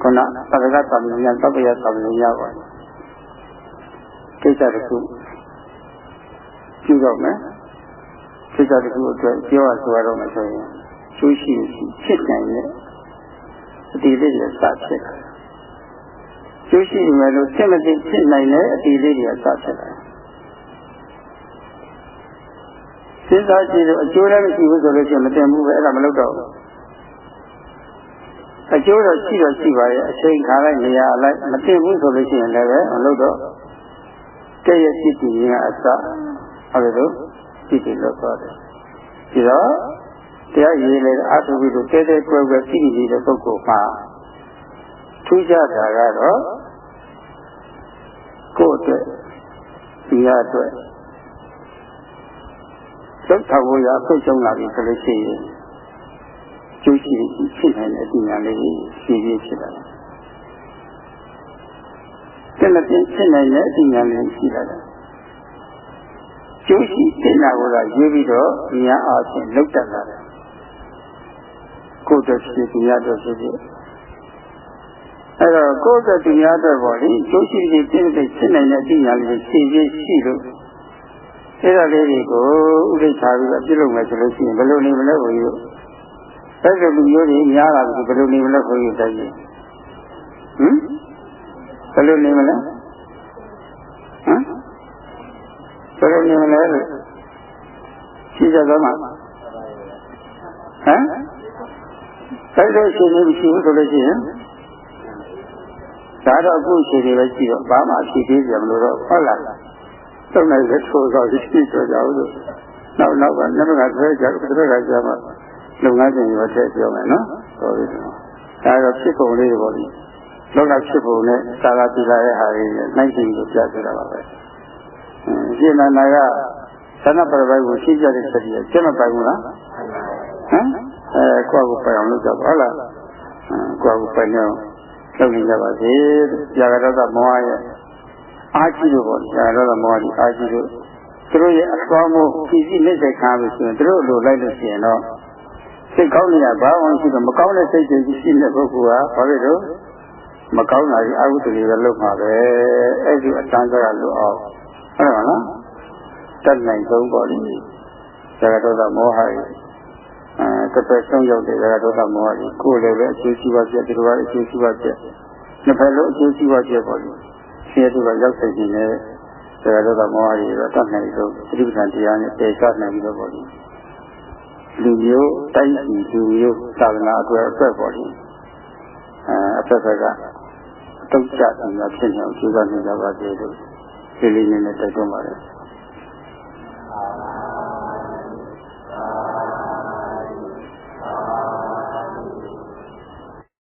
ခုနသဗ္ဗကသံဉာဏ်သဗ္ဗယသံဉာဏ်ပါကိစ္စတစ်ခုပြုတော့မယ်ကိစ္စတစ်ခုအတွက်ပြောရဆိုရတော့မယ်ဆိုရင်ကျိုးရှိဖြစ်နိုင်တဲ့အတိလေးတွေစဖြစ်တာကျိုးရှိမယ်လို့စိတ်မသိဖြစ်နိုင်တဲ့အတိလေးတွေစဖြစ်တာစဉ်းစားကြည့်လို့အကျိုးလည်းမရှိဘူးဆိုလို့ရှိရင်မတင်ဘူးပဲအဲ့ဒါမလုပ်တော့ဘူးအကျိုးတော့ရှိပါရဲ့အချိန်ခါလိုက်နေရာလိုက်မတင်ဘူးဆိုလို့ရှိရင်လည်းမလုပ်တော့တည့်ရရှိတည်ရင်အစအဲ့လိုရှိတည်လို့ဆိုတယ်ဒီတော့တရားရည်လည်းအားထုတ်ပြီးတော့တဲတဲကွယ်ကွယ်ရှိနေတဲ့ပုဂ္ဂိုလ်မှာထူးခြားတာကတော့ကိုယ့်အတွက်ဒီရအတွက်သုတ်ထဝရဆွတ်ချုံလာပြီဆိုလို့ရှိရင်ကျိုးရှိဖြစ်နိုင်တဲ့အဉာဏ်လေးရှိပြီးဖြစ်လာတယ်။စိတ်မပြင်းဖြစ်နိုင်တဲ့အဉာဏ်လေးရှိလာတယ်။ကျိုးရှိဖြစ်လာကိုရွေးပြီးတော့ဉာဏ်အားဖြင့်လောက်တက်လာတယ်။ကိုယ်တော်ဖြစ်ဒီရတော့ဖြစ်ဖြစ်အဲ့တော့ကိုယ်တော်ဒီရတော့ပေါ့လေကျိုးရှိဖြစ်နိုင်တဲ့အဉာဏ်လေးရှိပြီးရှိလို့အဲ့ဒါလေးတွေကိုဥဒိဋ္ဌာပြီးတော့ပြုလုပ်မယ်ဆိုလို့ရှိရင်ဘယ်လိုနေမလဲဘုရားအဲ့ဒီလူမျိုးတွေများလာပြီဘယ်လိုနေမလဲဘုရားတိုက်ရင်ဘယ်လိုနေမလဲဘယ်လိုနေမလဲလို့ရှိကြသမှာအဲ့ဒီရှင်နေမရှိဘူးဆိုလို့ရှိရင်ဒါတော့အခုရှင်တွေပဲရှိတော့ဘာမှဖြစ်သေးကြမလို့တော့ဟုတ်လားသုံးနိုင်တဲ့ထိုးတော့ရှိကြကြဘူးလို့နောက်ကနမကဆွဲကြတစ်ခါကြာမှလုပ်ငန်းရှင်ရောထည့်ပြောမယ်နော်ဆိုပြီးတော့ဒါတော့ဖြစ်ပုံလေးတွေပေါ့လေလောကဖြစ်ပုံနဲ့သာသာပြလာတဲ့ဟာတွေနိုင်ရှင်ကိုပြပြတာပါပဲရှင်းနာကသနပရပိုက်ကိုရှင်းကြတဲ့ချက်ကြီးကျမပိုင်ဘူးလားကိုယ့်ကိုပိုင်အောင်လုပ်ကြပါဟုတ်လားကိုယ့်ကိုပိုင်အောင်လုပ်နေကြပါစေကြာကတော့မောဟရဲ့အားကြီးလို့ပေါ့ဒါတော့မောဟဒီအားကြီးလို့သူတို့ရဲ့အကောင်းမှုပြည်စည်းလက်ဆက်ခံလို့ဆိုရင်သူတို့လိုလိုက်လို့ရှိရင်တော့စိတ်ကောင်းနေတာဘာမှမရှိတော့မကောင်းတဲ့စိတ်တွေရှိတဲ့ပုဂ္ဂိုလ်ကဘာဖြစ်လို့မကောင်းတာကြီးအကုသိုလ်တွေပဲလုပ်မှာပဲအဲ့ဒီအတန်းစားလို့အောင်ဟုတ်ပါလားတတ်နိုင်ဆုံးပေါ့လေဒါကတော့မောဟရဲ့တစ်ဖက်ဆုံးရောက်တဲ့ဒါကတော့မောဟကြီးကိုယ်လည်းပဲအကျိုးရှိပါပြဒီလိုပါအကျိုးရှိပါပြနှစ်ဖက်လုံးအကျိုးရှိပါပြပေါ့လေဆင်းရဲသူကရောက်ဆိုင်နေတယ်ဒါကတော့မောဟကြီးတော့တတ်နိုင်ဆုံးသတိပဋ္ဌာန်တရားနဲ့တည်ချနိုင်ပြီးတော့ပေါ့လေလူမျိုးတိုင်းပြည်လူမျိုးသာသနာအတွက်ပေါ့လေအဖက်ဖက်ကတုတ်ချနေတာဖြစ်နေအောင်ကြိုးစားနေကြပါသေးတယ်ဒီလေးနဲ့တိုက်တွန်းပါတယ်